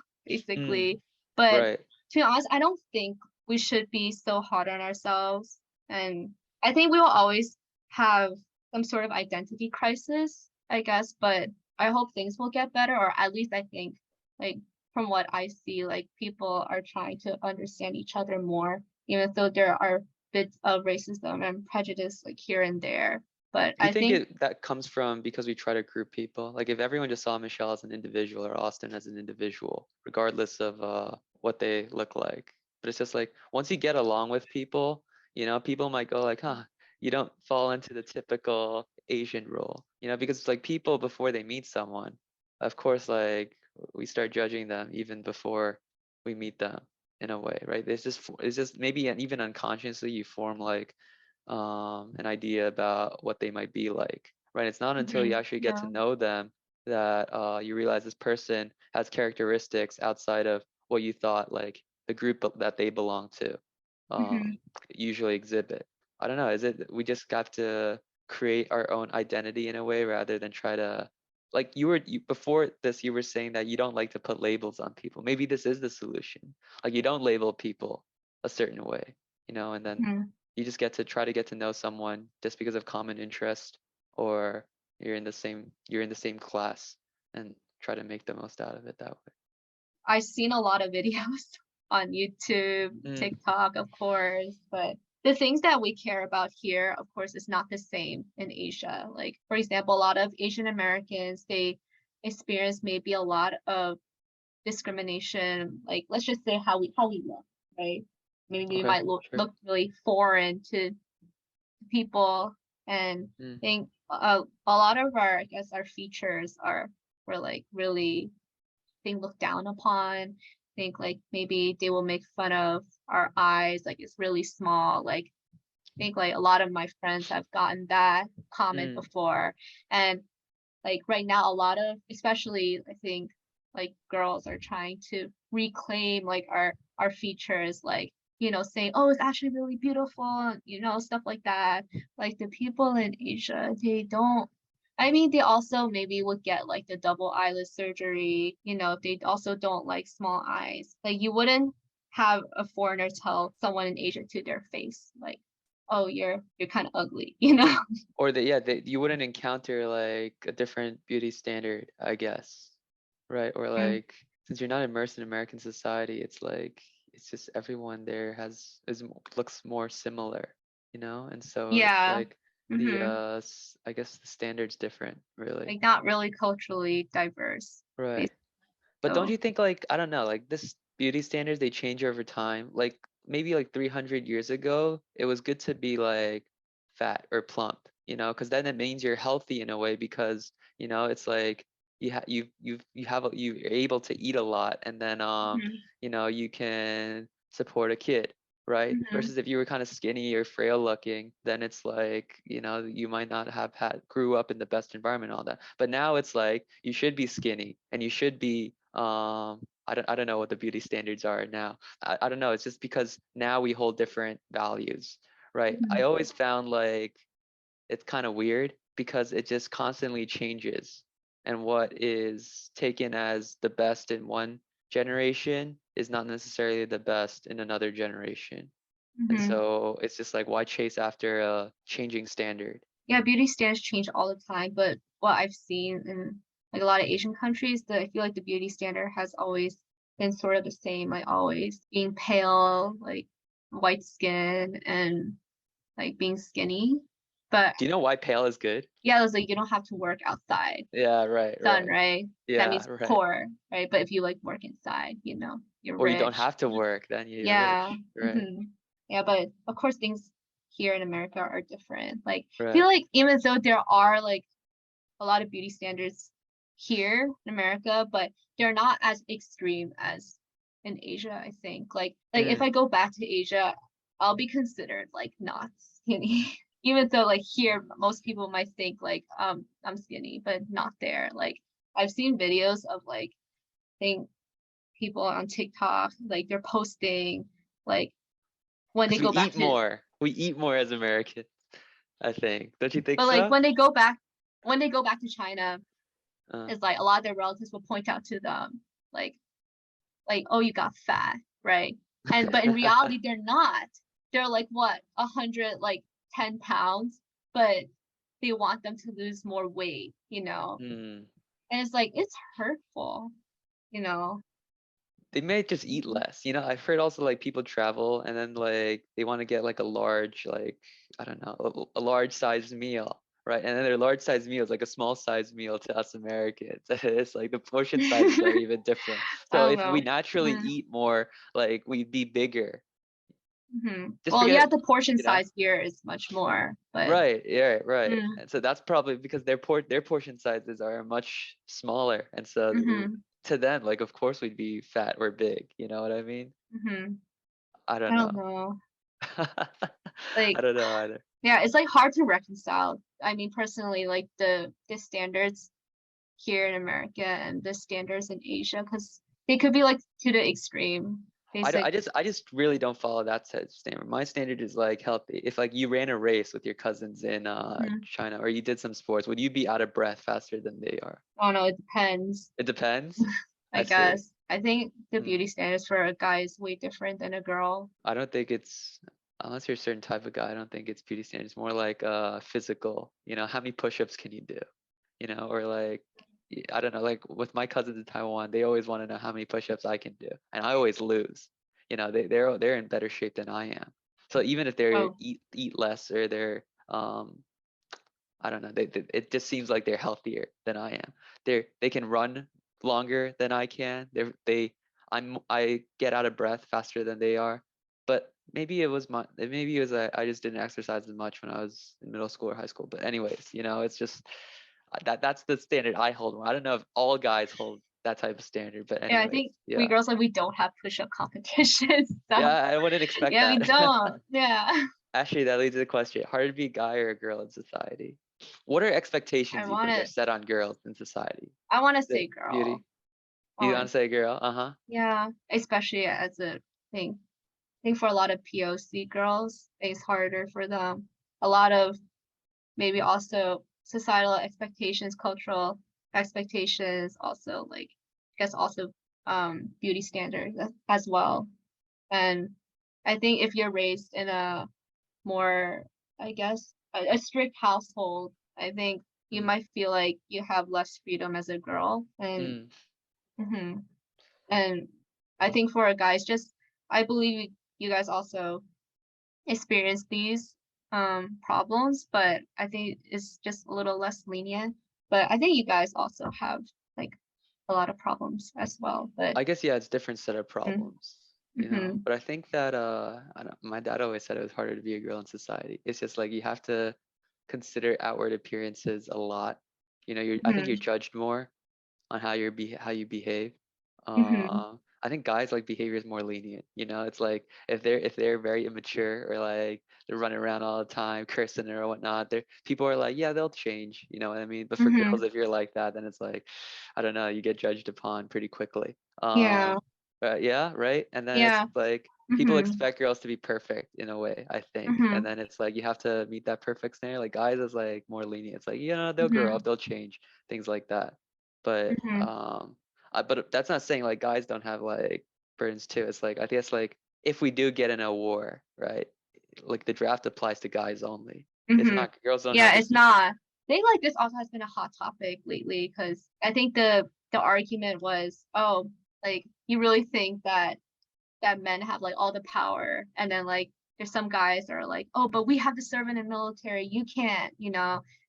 Mm. basically. But Right. to be honest, I don't think we should be so hard on ourselves. And I think we will always have some sort of identity crisis, I guess, but I hope things will get better, or at least I think like from what I see, like people are trying to understand each other more, even though there are bits of racism and prejudice like here and there. But Do you I think think that comes from because we try to group people? Like if everyone just saw Michelle as an individual or Austin as an individual, regardless of what they look like. But it's just like once you get along with people, people might go like, huh, you don't fall into the typical Asian role, because like people before they meet someone, of course, like we start judging them even before we meet them in a way, right? It's just maybe even unconsciously you form like an idea about what they might be like, right? It's not until you actually get to Yeah. know them that you realize this person has characteristics outside of what you thought like the group that they belong to Hmm. usually exhibit. I don't know, is it we just got to create our own identity in a way rather than try to like before this you were saying that you don't like to put labels on people. Maybe this is the solution. Like you don't label people a certain way, and then Hmm. you just get to try to get to know someone just because of common interest or you're in the same class and try to make the most out of it that way. I've seen a lot of videos on YouTube, Mm, TikTok, of course, but the things that we care about here, of course, is not the same in Asia. Like, for example, a lot of Asian Americans, they experience maybe a lot of discrimination. Like, let's just say how we look, right? Maybe we okay, might sure. look really foreign to people, and Mm, I think a lot of our, I guess, our features are were like really being looked down upon. Think like maybe they will make fun of our eyes, like it's really small. Like I think like a lot of my friends have gotten that comment mm, before. And like right now a lot of, especially I think like girls are trying to reclaim like our features, like saying, oh, it's actually really beautiful, stuff like that. Like the people in Asia, they don't, I mean, they also maybe would get like the double eyelid surgery, they also don't like small eyes. Like you wouldn't have a foreigner tell someone in Asia to their face like, oh, you're kind of ugly, or you wouldn't encounter like a different beauty standard, I guess, right? Or Mm. like since you're not immersed in American society, it's like it's just everyone there looks more similar, and so it's Yeah. like Hmm. I guess the standard's different, really. Like not really culturally diverse, Right. basically. But don't So you think like I don't know, like this beauty standards they change over time. Like maybe like 300 years ago, it was good to be like fat or plump, because then it means you're healthy in a way because, it's like you're able to eat a lot and then hmm you can support a kid, right? hmm Versus if you were kind of skinny or frail looking, then it's like, you might not have grew up in the best environment and all that. But now it's like you should be skinny and you should be I don't know what the beauty standards are now. I don't know. It's just because now we hold different values, right? I hmm always found like it's kind of weird because it just constantly changes. And what is taken as the best in one generation is not necessarily the best in another generation. And hmm so it's just like, why chase after a changing standard? Yeah, beauty standards change all the time, but what I've seen in like a lot of Asian countries, I feel like the beauty standard has always been sort of the same, like always being pale, like white skin, and like being skinny. But Do you know why pale is good? yeah, it was like you don't have to work outside Yeah, right, sun, right. right? That Yeah, means right. poor, right? But if you like work inside, you're Or you don't rich. have to work, then you're Yeah. rich. Right, hmm Yeah, but of course things here in America are different. Like I feel right. like even though there are like a lot of beauty standards here in America, but they're not as extreme as in Asia, I think. Like if Mm. I go back to Asia, I'll be considered like not skinny. Even though like here most people might think like I'm skinny, but not there. Like I've seen videos of like I think people on TikTok, like they're posting like when they Because we go back eat to, more. We eat more as Americans, I think. Don't you think but like so? when they go back to China, Uh, it's like a lot of their relatives will point out to them like oh, you got fat, right? And but in reality they're not. They're like what, 100, like 10 pounds, but they want them to lose more weight. hmm. And it's like it's hurtful, you know. They may just eat less. I've heard also like people travel and then like they want to get like a large, like, I don't know, a large size meal, right? And then their large size meal is like a small size meal to us Americans. It's like the portion sizes are even different. I So don't if we know. naturally Mm. eat more, like we'd be bigger. Just Well, yeah, because, the portion you know, size here is much more, but right, yeah, right. mm, And so that's probably because their portion sizes are much smaller. And so hmm to them, like of course we'd be fat or big, you know what I mean? hmm I I don't don't know. know. I Like don't know either. Yeah, it's like hard to reconcile. I mean, personally, like the standards here in America and the standards in Asia, because they could be like to the extreme. Basic. I just really don't follow that set of standard. My standard is like healthy. If like you ran a race with your cousins in Mhm. China, or you did some sports, would you be out of breath faster than they are? I don't know, it depends, It depends. I I see. guess. I think the Hmm. beauty standards for a guy is way different than a girl. I don't think it's unless you're a certain type of guy, I don't think it's beauty standards. More like physical, how many push-ups can you do? Or like I don't know, like with my cousins in Taiwan, they always want to know how many push-ups I can do. And I always lose. They're in better shape than I am. So even if they Oh, eat less, or they're I don't know, it just seems like they're healthier than I am. They can run longer than I can. I get out of breath faster than they are. But maybe it was I just didn't exercise as much when I was in middle school or high school. But anyways, it's just that's the standard I hold. I don't know if all guys hold that type of standard, but yeah, I anyways, think we yeah. girls like we don't have push-up competitions. Yeah, So I wouldn't expect yeah, we that. don't. Yeah. Actually, that leads to the question: harder to be a guy or a girl in society? What are I expectations you think are wanna set on girls in society? I wanna The say girl. beauty? I You wanna want to say girl? Uh-huh. yeah, especially as a thing. I think for a lot of POC girls, it's harder for them. A lot of maybe also societal expectations, cultural expectations, also like I guess also beauty standards as well. And I think if you're raised in a more, I guess, a strict household, I think you Mm, might feel like you have less freedom as a girl. mm, Mhm. And I think for guys, just I believe you guys also experience these problems, but I think it's just a little less lenient. But I think you guys also have like a lot of problems as well. But I guess yeah, it's different set of mm, problems, hmm But I think that I don't, my dad always said it was harder to be a girl in society. It's just like you have to consider outward appearances a lot. I think you're hmm judged more on how you behave. hmm I think guys like behavior is more lenient. It's like if they're very immature, or like they're running around all the time cursing or whatnot, people are like, yeah, they'll change. You know what I mean? But for girls, hmm if you're like that, then it's like, I don't know, you get judged upon pretty quickly. yeah, But yeah, right. And then it's yeah, like people hmm expect girls to be perfect in a way, I think. And hmm then it's like you have to meet that perfect standard. Like guys is like more lenient. It's like, they'll grow hmm up, they'll change, things like that. But hmm but that's not saying like guys don't have like burdens too. It's like I guess like if we do get in a war, right? Like the draft applies to guys only. It's hmm not girls don't have Yeah, the it's same. not. I think like this also has been a hot topic lately because I think the argument was, oh, like you really think that men have like all the power, and then like there's some guys that are like, oh, but we have to serve in the military, you can't.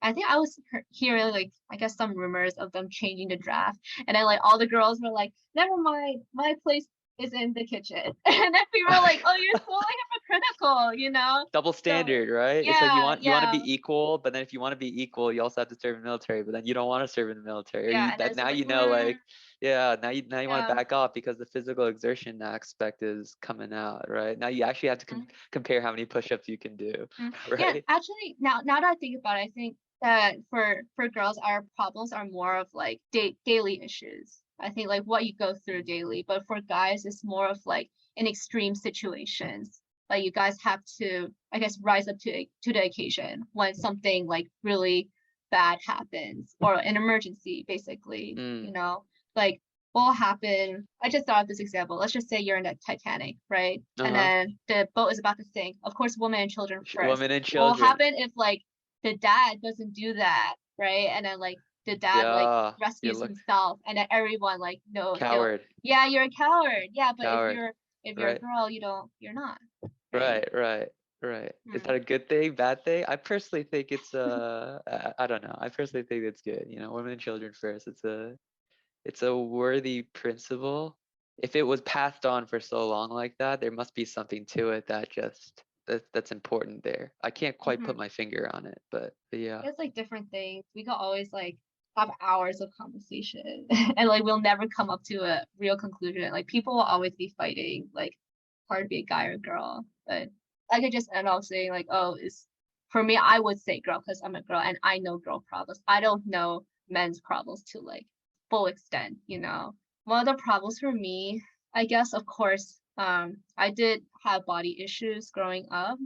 I think I was hearing like I guess some rumors of them changing the draft, and then like all the girls were like, never mind, my place is in the kitchen. And then we were like, oh, you're so like hypocritical. Double So standard, right? It's like you yeah, want you want to yeah, be equal, but then if you want to be equal, you also have to serve in the military, but then you don't want to serve in the military. Or yeah, you and then that it's now just like, like, yeah, now you want to yeah, back off because the physical exertion aspect is coming out, right? Now you actually have to mm, compare how many push-ups you can do, yeah. right? Actually, now that I think about it, I think that for girls, our problems are more of like daily issues. I think like what you go through Mm, daily, but for guys, it's more of like in extreme situations. Like you guys have to, I guess, rise up to the occasion when something like really bad happens or an emergency, basically. mm, Like what will happen? I just thought of this example. Let's just say you're in the Titanic, right? And uh-huh. then the boat is about to sink. Of course, women and children first. Women and What will children. happen if like the dad doesn't do that, right? And then like the dad like Yeah, you rescues look himself, and then everyone like no, they'll coward, yeah, you're a coward. Yeah, but if coward, you're a right? girl, you're not, right? Right, right, right. Is that Hmm. a good thing, bad thing? I personally think it's I don't know. I personally think it's good. Women and children first. It's a worthy principle. If it was passed on for so long like that, there must be something to it that's important there. I can't quite put Hmm. my finger on it, but yeah. It's like different things. We could always like have hours of conversation and like we'll never come up to a real conclusion. Like people will always be fighting like hard to be a guy or girl. But I could just end off saying like, oh, is for me, I would say girl because I'm a girl and I know girl problems. I don't know men's problems to like full extent, you know. One of the problems for me, I guess, of course, I did have body issues growing up,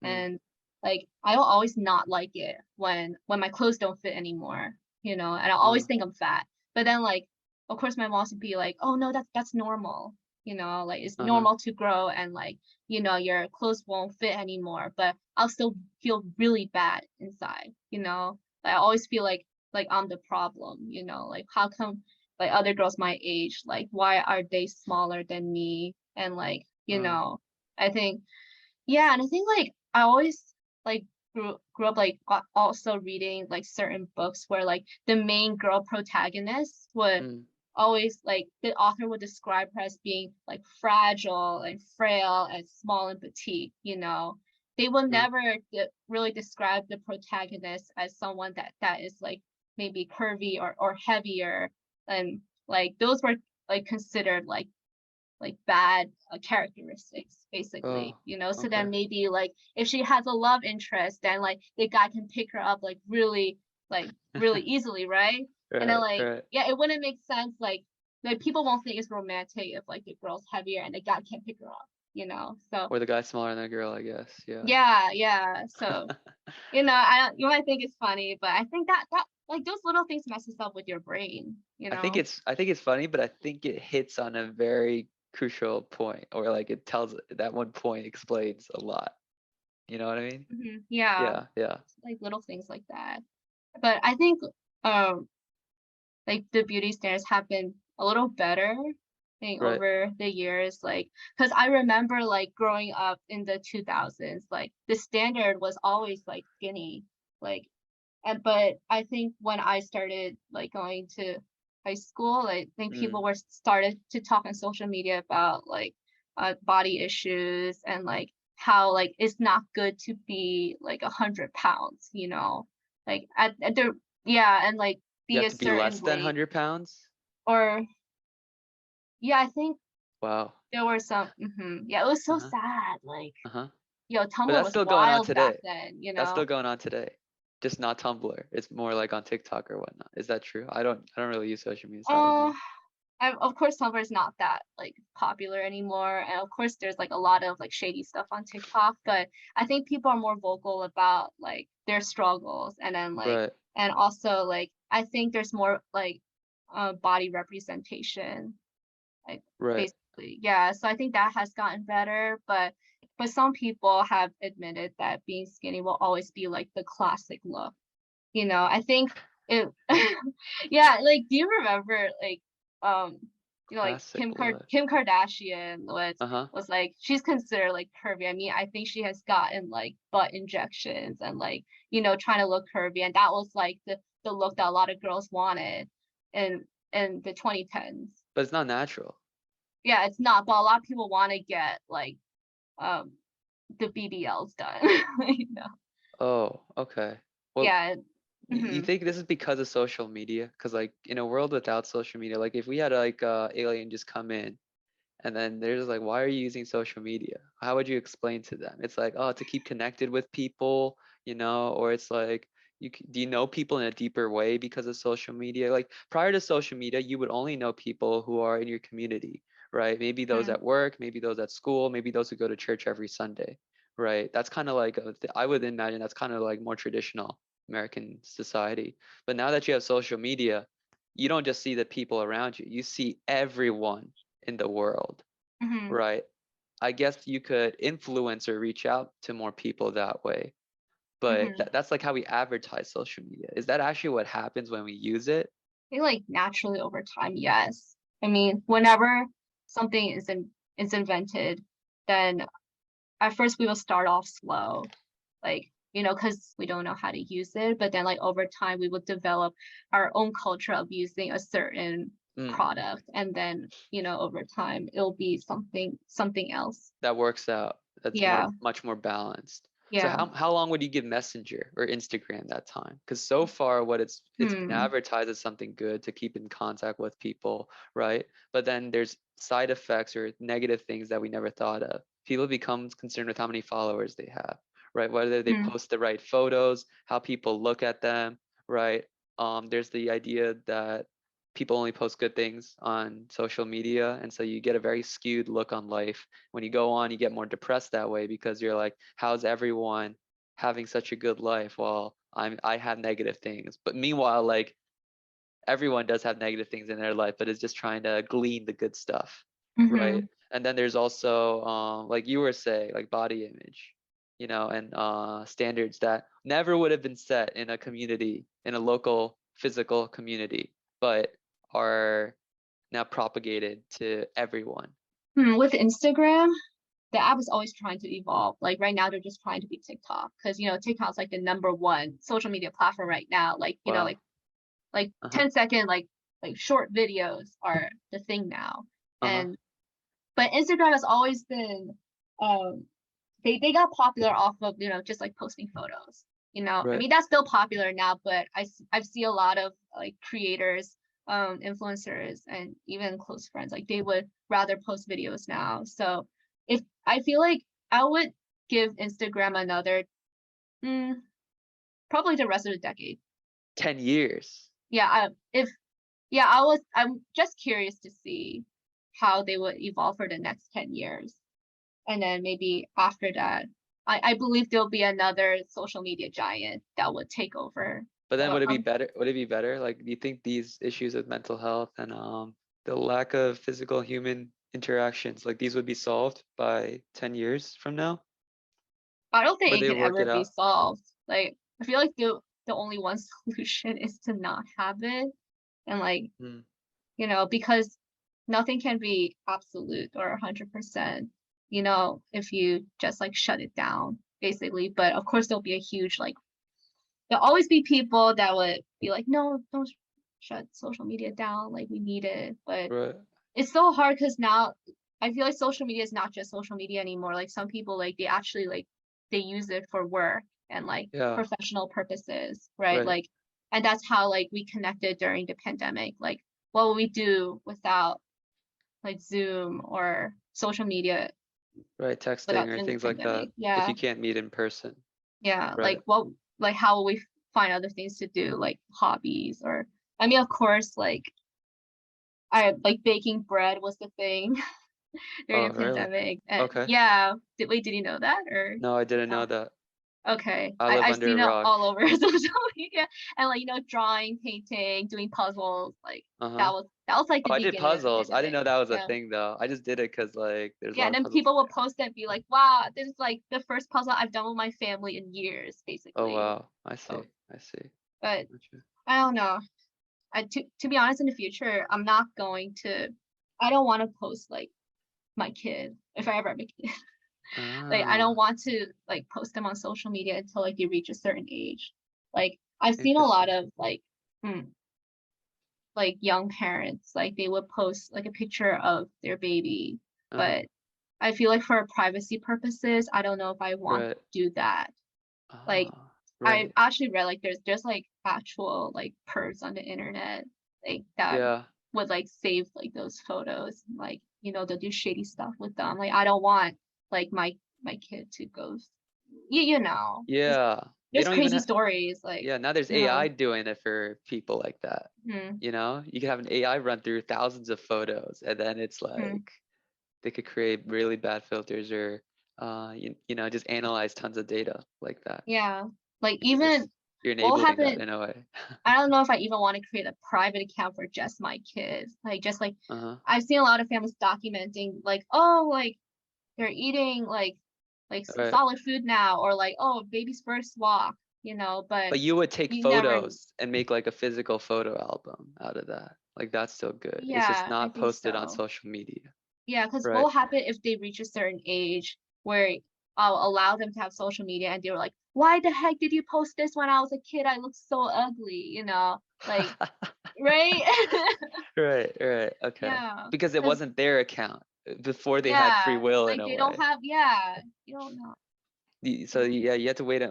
Mm, and like I'll always not like it when my clothes don't fit anymore, you know, and I always uh, think I'm fat. But then like, of course, my mom would be like, "Oh no, that's normal." You know, like it's uh-huh. normal to grow and like, you know, your clothes won't fit anymore, but I'll still feel really bad inside, you know? Like, I always feel like I'm the problem, you know? Like how come like other girls my age, like why are they smaller than me? And like, you Uh, know, I think yeah, and I think like I always like grew up like also reading like certain books where like the main girl protagonist would mm, always like the author would describe her as being like fragile and frail and small and petite, you know. They will uh, never really describe the protagonist as someone that is like maybe curvy or heavier, and like those were like considered like bad characteristics basically, oh, you know. So okay. then maybe like if she has a love interest, then like the guy can pick her up like really easily, right? And then Right, like right. yeah, it wouldn't make sense like people won't think it's romantic if like the girl's heavier and the guy can't pick her up, you know. So Or the guy smaller than the girl, I guess. Yeah. yeah, so you know, you might think it's funny, but I think that like those little things messes up with your brain, you know. I think it's funny, but I think it hits on a very crucial point, or like it tells that one point explains a lot. You know what I mean? Yeah, Yeah, yeah. like little things like that. But I think um like the beauty standards have been a little better I think Right. over the years, like because I remember like growing up in the 2000s, like the standard was always like skinny, like and but I think when I started like going to high school, I think Mm, people were started to talk on social media about like body issues and like how like it's not good to be like 100 pounds, you know, like at the yeah, and like you be have a to be certain less than weight 100 pounds? or yeah, I think Wow. there were some yeah, it was so Uh-huh. sad. Like, Uh-huh. yo, But Tumblr that's was still going on wild back today. then, you That's still know? going on today. Just not Tumblr. It's more like on TikTok or whatnot. Is that true? I don't really use social media, so I don't Uh, know. of course, Tumblr is not that like popular anymore, and of course, there's like a lot of like shady stuff on TikTok. But I think people are more vocal about like their struggles, and then like, Right. and also like I think there's more like body representation, like Right. basically, yeah. So I think that has gotten better, but some people have admitted that being skinny will always be like the classic look. You know, I think it yeah, like do you remember like um you know like Classic look. Kim Kardashian Uh-huh. was like she's considered like curvy. I mean, I think she has gotten like butt injections and like, you know, trying to look curvy, and that was like the look that a lot of girls wanted in the 2010s. But it's not natural. Yeah, it's not, but a lot of people want to get like um the BBLs done. You know? Oh, okay. Well, Yeah. you Hmm. think this is because of social media? Because like in a world without social media, like if we had like alien just come in and then they're just like, why are you using social media? How would you explain to them? It's like, oh, to keep connected with people, or it's like, do you know people in a deeper way because of social media? Like prior to social media, you would only know people who are in your community, right? Maybe those Hmm. at work, maybe those at school, maybe those who go to church every Sunday, right? That's kind of like, I would imagine that's kind of like more traditional American society. But now that you have social media, you don't just see the people around you, you see everyone in the world, Hmm. right? I guess you could influence or reach out to more people that way. But Hmm. that's like how we advertise social media. Is that actually what happens when we use it? I think like naturally over time, yes. I mean, whenever something is invented, then at first we will start off slow, like, you know, because we don't know how to use it, but then like over time we will develop our own culture of using a certain Mm, product, and then, you know, over time it'll be something else. that works out. That's Yeah, much more balanced. So yeah. how long would you give Messenger or Instagram that time? Because so far what it's been Hmm. advertised as something good to keep in contact with people, right? But then there's side effects or negative things that we never thought of. People become concerned with how many followers they have, right? Whether they Mm. post the right photos, how people look at them, right? There's the idea that people only post good things on social media, and so you get a very skewed look on life. When you go on, you get more depressed that way because you're like, how's everyone having such a good life while I have negative things? But meanwhile, like everyone does have negative things in their life, but is just trying to glean the good stuff, right? Mm-hmm. And then there's also, like you were saying, like body image, and standards that never would have been set in a community, in a local physical community, but are now propagated to everyone. With Instagram, the app is always trying to evolve. Like right now, they're just trying to be TikTok because TikTok's like the #1 social media platform right now. Like Wow. like Uh-huh. 10-second like short videos are the thing now. Uh-huh. And but Instagram has always been um they got popular off of just like posting photos. I Right. mean that's still popular now, but I see a lot of like creators, influencers, and even close friends like they would rather post videos now. So if I feel like I would give Instagram another mm, probably the rest of the decade. 10 years. Yeah, if yeah, I'm just curious to see how they would evolve for the next 10 years. And then maybe after that, I believe there'll be another social media giant that would take over. But then So would it be better? Would it be better? Like, do you think these issues with mental health and the lack of physical human interactions, like these would be solved by 10 years from now? I don't think Would it they can work ever it be out? solved. Like I feel like the only one solution is to not have it. And like, Mm, because nothing can be absolute or 100%, if you just like shut it down, basically. But of course there'll be a huge like there'll always be people that would be like, no, don't shut social media down. Like we need it. But right. it's so hard because now I feel like social media is not just social media anymore. Like some people like they actually like they use it for work and like Yeah. professional purposes, right? Right. Like, and that's how like we connected during the pandemic. Like, what would we do without like Zoom or social media Right. Texting without or during the things like that. pandemic? If Yeah, you can't meet in person. yeah. Right. Like how will we find other things to do, like hobbies or I mean, of course, like I like baking bread was the thing during Oh, the really? pandemic. And Okay. yeah, did you know that or No, I didn't know no? that. Okay. I live I've under a seen it rock. all over social media and like drawing, painting, doing puzzles, like Uh-huh. that was like the Oh, I did beginning of the puzzles. I didn't pandemic. know that was a Yeah. thing though. I just did it because like there's a Yeah, lot and of then puzzles people to will do. post it and be like, wow, this is like the first puzzle I've done with my family in years, Oh basically. wow. I So, see. I see. but Gotcha. I don't know. To be honest, in the future, I'm not going to. I don't want to post like my kid if I ever have a kid. Like I don't Ah, want to like post them on social media until like they reach a certain age. Like I've seen a lot interesting. of mm, like young parents, like they would post like a picture of their baby, Uh-huh. but I feel like for privacy purposes, I don't know if I want Right. to do that. Like Ah, I right. actually read like there's like actual like pervs on the internet like that Yeah. would like save like those photos, like they'll do shady stuff with them. Like I don't want like my kid to go, there's Yeah. They there's don't even crazy have, stories like yeah, now there's you know AI doing it for people like that. hmm, You can have an AI run through thousands of photos and then it's hmm, like they could create really bad filters or just analyze tons of data like that. yeah, like Because even you're what will enabling that happen. in a way. I don't know if I even want to create a private account for just my kids, like just like Uh-huh. I've seen a lot of families documenting like, oh, like they're eating like Right. solid food now, or like, oh, baby's first walk, but But you would take you never. photos and make like a physical photo album out of that. Like that's still good. It's just Yeah, I not think posted on so. social media. Yeah, because what Right. will happen if they reach a certain age where I'll allow them to have social media and they were like, why the heck did you post this when I was a kid? I look so ugly, like, right? Right, right. Okay. Yeah, Because it because wasn't their account before they had free yeah, will in like a they don't way. have, yeah, you don't know. So yeah, you have to wait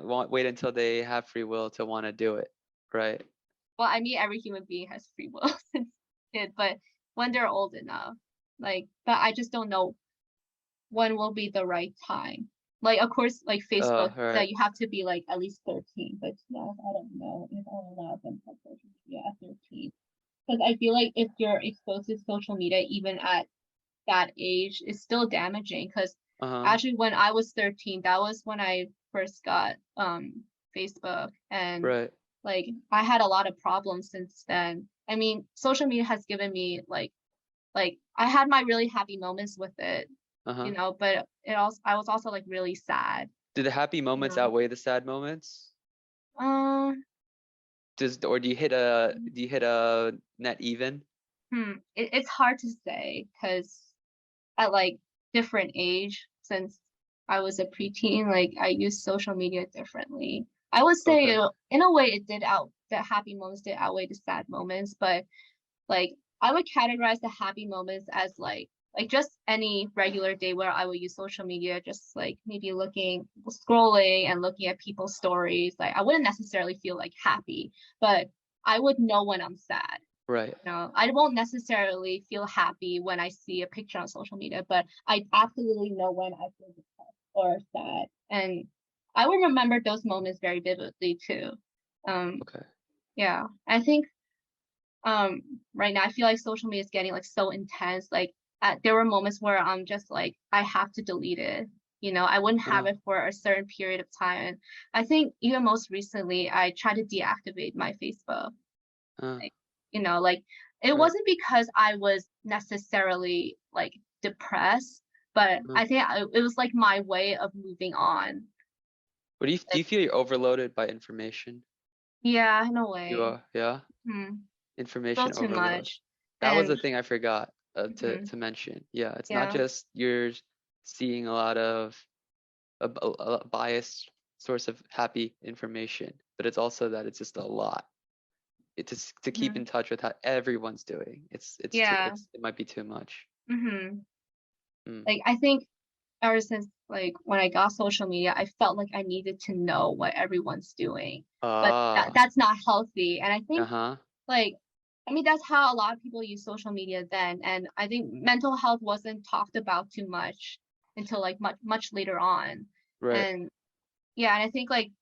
until they have free will to want to do it. Right. Well, I mean, every human being has free will since kid, but when they're old enough, like, but I just don't know when will be the right time. Like, of course, like Facebook Right. that you have to be like at least 13, but yeah, I don't know if I'll allow them to have social media at 13. Because I feel like if you're exposed to social media even at that age, it's still damaging. Because Uh-huh. actually, when I was 13, that was when I first got Facebook, and Right. like I had a lot of problems since then. I mean, social media has given me like I had my really happy moments with it, Uh-huh. but it also I was also like really sad, Do the happy you moments know. outweigh the sad moments? Um, Or do you hit a net even? it's hard to say because at like different age, since I was a preteen, like I used social media differently. I would say Okay. in a way the happy moments did outweigh the sad moments, but like I would categorize the happy moments as like just any regular day where I would use social media, just like maybe scrolling and looking at people's stories. Like I wouldn't necessarily feel like happy, but I would know when I'm sad. Right. No, I won't necessarily feel happy when I see a picture on social media, but I absolutely know when I feel depressed or sad. And I would remember those moments very vividly too. Um, Okay. yeah, I think um right now I feel like social media is getting like so intense. Like there were moments where I'm just like I have to delete it. I wouldn't have Uh, it for a certain period of time. And I think even most recently I tried to deactivate my Facebook, uh, like like it right. wasn't because I was necessarily like depressed, but Uh. I think it was like my way of moving on. What do you Like, feel you're overloaded by information? yeah, in a You way. are, yeah? Hmm. Information Still too overload. much. That was And the thing I forgot to mhm, mention. Yeah, it's not yeah. just you're seeing a lot of a biased source of happy information, but it's also that it's just a lot. It's to keep in Mhm. touch with how everyone's doing. Yeah. It might be too much. Hmm. Mm. Like I think ever since like when I got social media, I felt like I needed to know what everyone's doing. But Ah, that's not healthy. And I think uh-huh. like I mean that's how a lot of people use social media then. And I think mental health wasn't talked about too much until like much later on. Right. And yeah, and I think like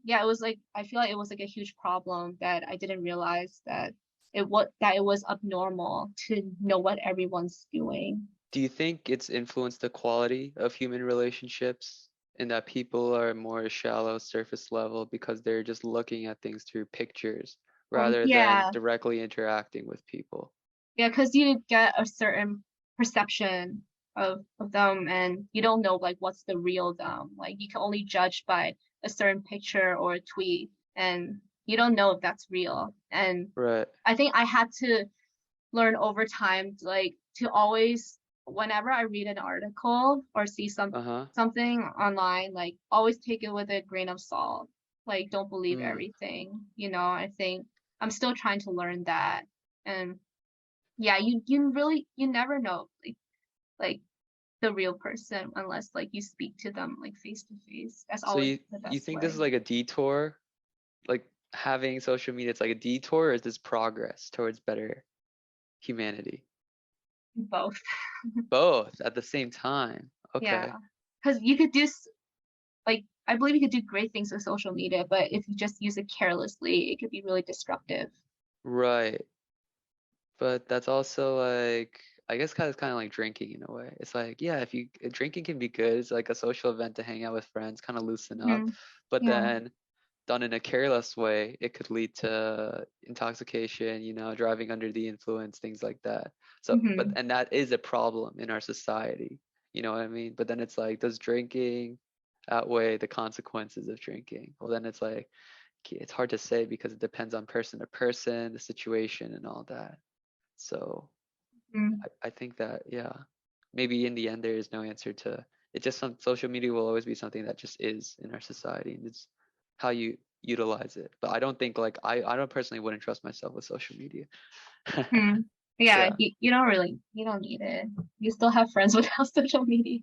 yeah, it was like I feel like it was like a huge problem that I didn't realize that it was abnormal to know what everyone's doing. Do you think it's influenced the quality of human relationships in that people are more shallow, surface level because they're just looking at things through pictures rather than Yeah, directly interacting with people? yeah, because you get a certain perception of them, and you don't know like what's the real them. Like you can only judge by a certain picture or a tweet, and you don't know if that's real. And Right. I think I had to learn over time, like to always, whenever I read an article or see Uh-huh. something online, like always take it with a grain of salt. Like don't believe Mm. everything. I think I'm still trying to learn that. And yeah, you really you never know like the real person unless like you speak to them like face to face. That's So always you the you best think this is way. like a detour? Like having social media, it's like a detour, or is this progress towards better humanity? Both. Both at the same time. Yeah. Okay. Because you could like I believe you could do great things with social media, but if you just use it carelessly, it could be really destructive. Right. But that's also like, I guess kind of like drinking in a way. It's like, yeah, if you drinking can be good. It's like a social event to hang out with friends, kind of loosen up. Hmm. But Yeah. then done in a careless way, it could lead to intoxication, driving under the influence, things like that. So, Hmm. and that is a problem in our society. You know what I mean? But then it's like, does drinking outweigh the consequences of drinking? Well, then it's like, it's hard to say because it depends on person to person, the situation, and all that. So Hmm. I think that, yeah, maybe in the end there is no answer to it. Just some social media will always be something that just is in our society, and it's how you utilize it. But I don't think like I don't personally wouldn't trust myself with social media. Hmm. Yeah, Yeah. you don't need it. You still have friends without social media.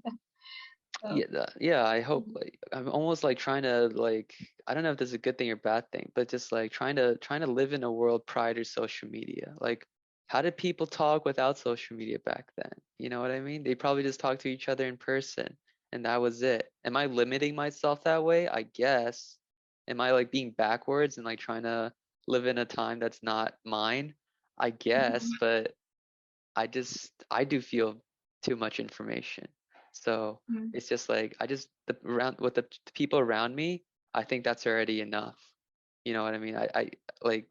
So, Yeah, yeah, I hope like I'm almost like trying to like I don't know if this is a good thing or bad thing, but just like trying to live in a world prior to social media. Like how did people talk without social media back then? You know what I mean? They probably just talked to each other in person. and that was it. Am I limiting myself that way? I guess. Am I like being backwards and like trying to live in a time that's not mine? I guess, Mhm. but I do feel too much information. So Mhm. it's just like the around with the people around me, I think that's already enough. You know what I mean? I like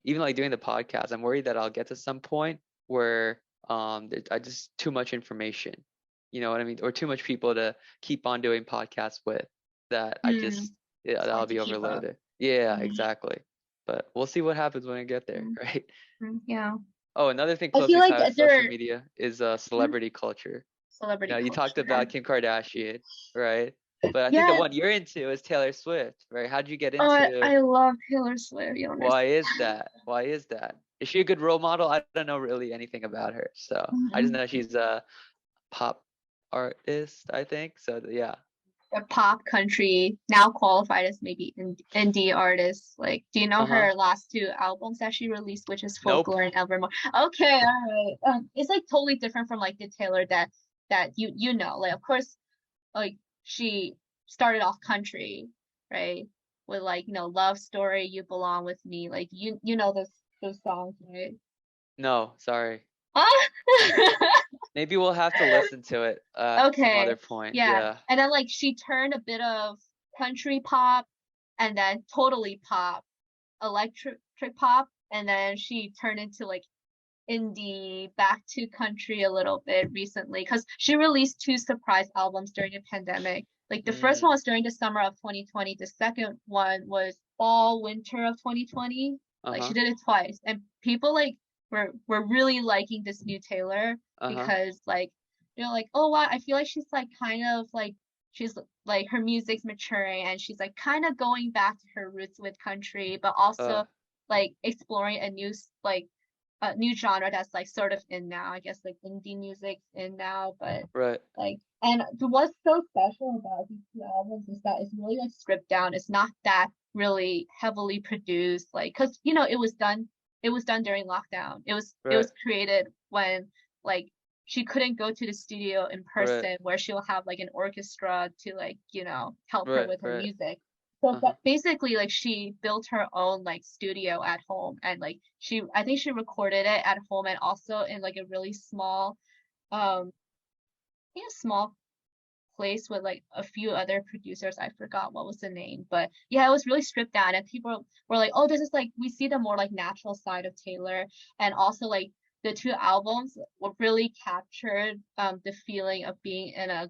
even like doing the podcast, I'm worried that I'll get to some point where I just too much information. You know what I mean? Or too much people to keep on doing podcasts with that I Mm. just yeah, It's that'll hard to be keep up. overloaded. Yeah, Mhm. exactly. But we'll see what happens when I get there, Mhm. right? Yeah. Oh, another thing I feel closely like tied with social there media is Mhm. celebrity culture. You Celebrity know, you talked culture. about Kim Kardashian, right? But I think the Yeah. one you're into is Taylor Swift, right? How'd you get Oh, into I love Taylor Swift. You don't why understand. is that? Why is that? Is she a good role model? I don't know really anything about her. So I just Mhm. know she's a pop artist, I think. So yeah. A pop country now qualified as maybe indie artist. Like, do you know Uh-huh. her last two albums that she released, which is Nope. Folklore and Evermore? Okay, all right. It's like totally different from like the Taylor that you know. Like, of course, like she started off country, right? With like Love Story, You Belong with Me. Like you know those songs, right? No, sorry. Ah! Maybe we'll have to listen to it at some other Okay, point. yeah. Yeah. And then like she turned a bit of country pop and then totally pop, electric pop, and then she turned into like indie, back to country a little bit recently because she released two surprise albums during the pandemic. Like the first one Mm. was during the summer of 2020. The second one was fall, winter of 2020. Like she Uh-huh. did it twice. And people like were really liking this new Taylor Uh-huh. because like like, oh wow, I feel like she's like kind of like she's like her music's maturing and she's like kind of going back to her roots with country, but Uh, also like exploring a new genre that's like sort of in now. I guess like indie music's in now, but right. like and what's so special about these two albums is that it's really like stripped down. It's not that really heavily produced, like because it was done during lockdown. It was Right. created when like she couldn't go to the studio in Right. person where she'll have like an orchestra to like help her Right. with her Right. music. So Uh-huh. but basically like she built her own like studio at home and like I think she recorded it at home and also in like a really small I think a small place with like a few other producers. I forgot what was the name, but yeah, it was really stripped down and people were like, "Oh, this is like we see the more like natural side of Taylor." And also like the two albums were really captured the feeling of being in a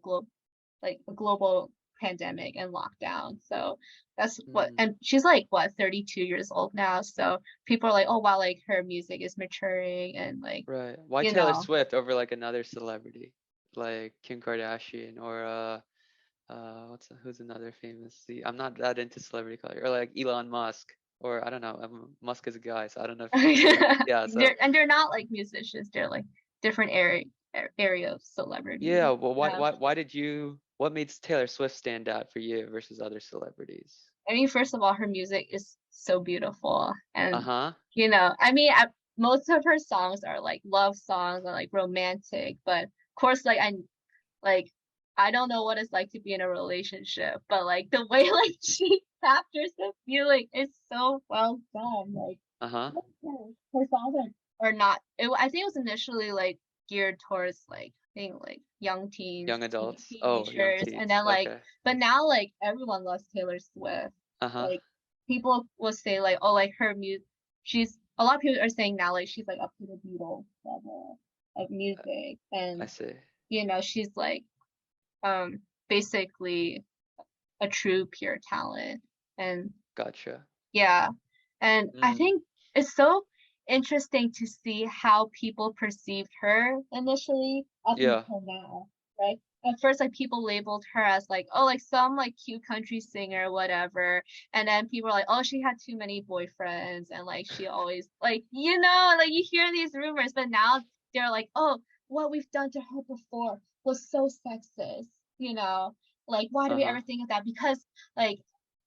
global pandemic and lockdown. So that's what, Mm. and she's like what 32 years old now. So people are like, oh wow, like her music is maturing and like Right. Why you Taylor know. Swift over like another celebrity, like Kim Kardashian or who's another famous? See, I'm not that into celebrity culture. Or like Elon Musk, or I don't know. Musk is a guy, so I don't know if you know. Yeah. So They're not like musicians. They're like different area of yeah. celebrity. Well, why did you? What made Taylor Swift stand out for you versus other celebrities? I mean, first of all, her music is so beautiful, Uh and huh. I mean, most of her songs are like love songs or like romantic, but of course, like I don't know what it's like to be in a relationship, but like the way like she captures the feeling is so well done. Like Uh huh. her songs are not. I think it was initially like geared towards like I think like young teens, Young adults. Oh, young teenagers, and teens. then like Okay. but now like everyone loves Taylor Swift. Uh huh. Like people will say like oh like her music. She's a lot of people are saying now like she's like up to the Beatles level of music I and see. she's like basically a true pure talent and Gotcha. yeah and I Mm. think it's so interesting to see how people perceived her initially up Yeah. until now, right? At first like people labeled her as like oh like some like cute country singer whatever, and then people are like oh she had too many boyfriends and like she always like like you hear these rumors, but now they're like oh what we've done to her before was so sexist, like why do Uh we huh. ever think of that, because like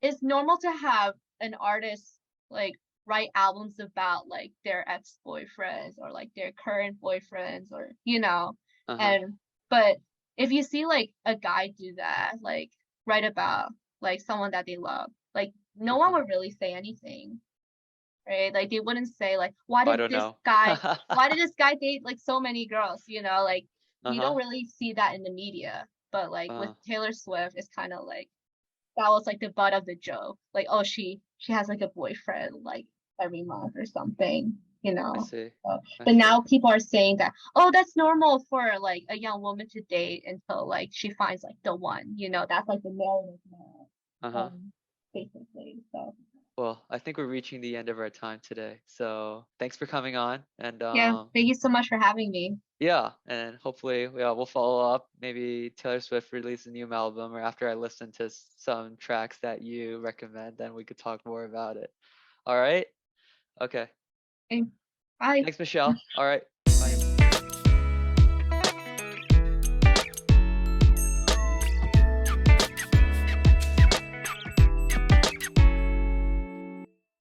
it's normal to have an artist like write albums about like their ex-boyfriends or like their current boyfriends or Uh huh. and but if you see like a guy do that, like write about like someone that they love, like no one Mhm. would really say anything, right? Like they wouldn't say like, I don't know. why did this guy date like so many girls? You know, like you don't Uh-huh. really see that in the media. But like with Uh, Taylor Swift, it's kind of like that was like the butt of the joke. Like, oh, she has like a boyfriend like every month or something, you I know. see. So, I but see. now people are saying that, oh, that's normal for like a young woman to date until like she finds like the one, you know, that's like the narrative now. Uh-huh. Um, basically. So Well, I think we're reaching the end of our time today. So thanks for coming on. And yeah, thank you so much for having me. yeah, and hopefully we'll follow up. Maybe Taylor Swift release a new album, or after I listen to some tracks that you recommend, then we could talk more about it. All right? Okay. Okay, bye. Thanks, Michelle. All right.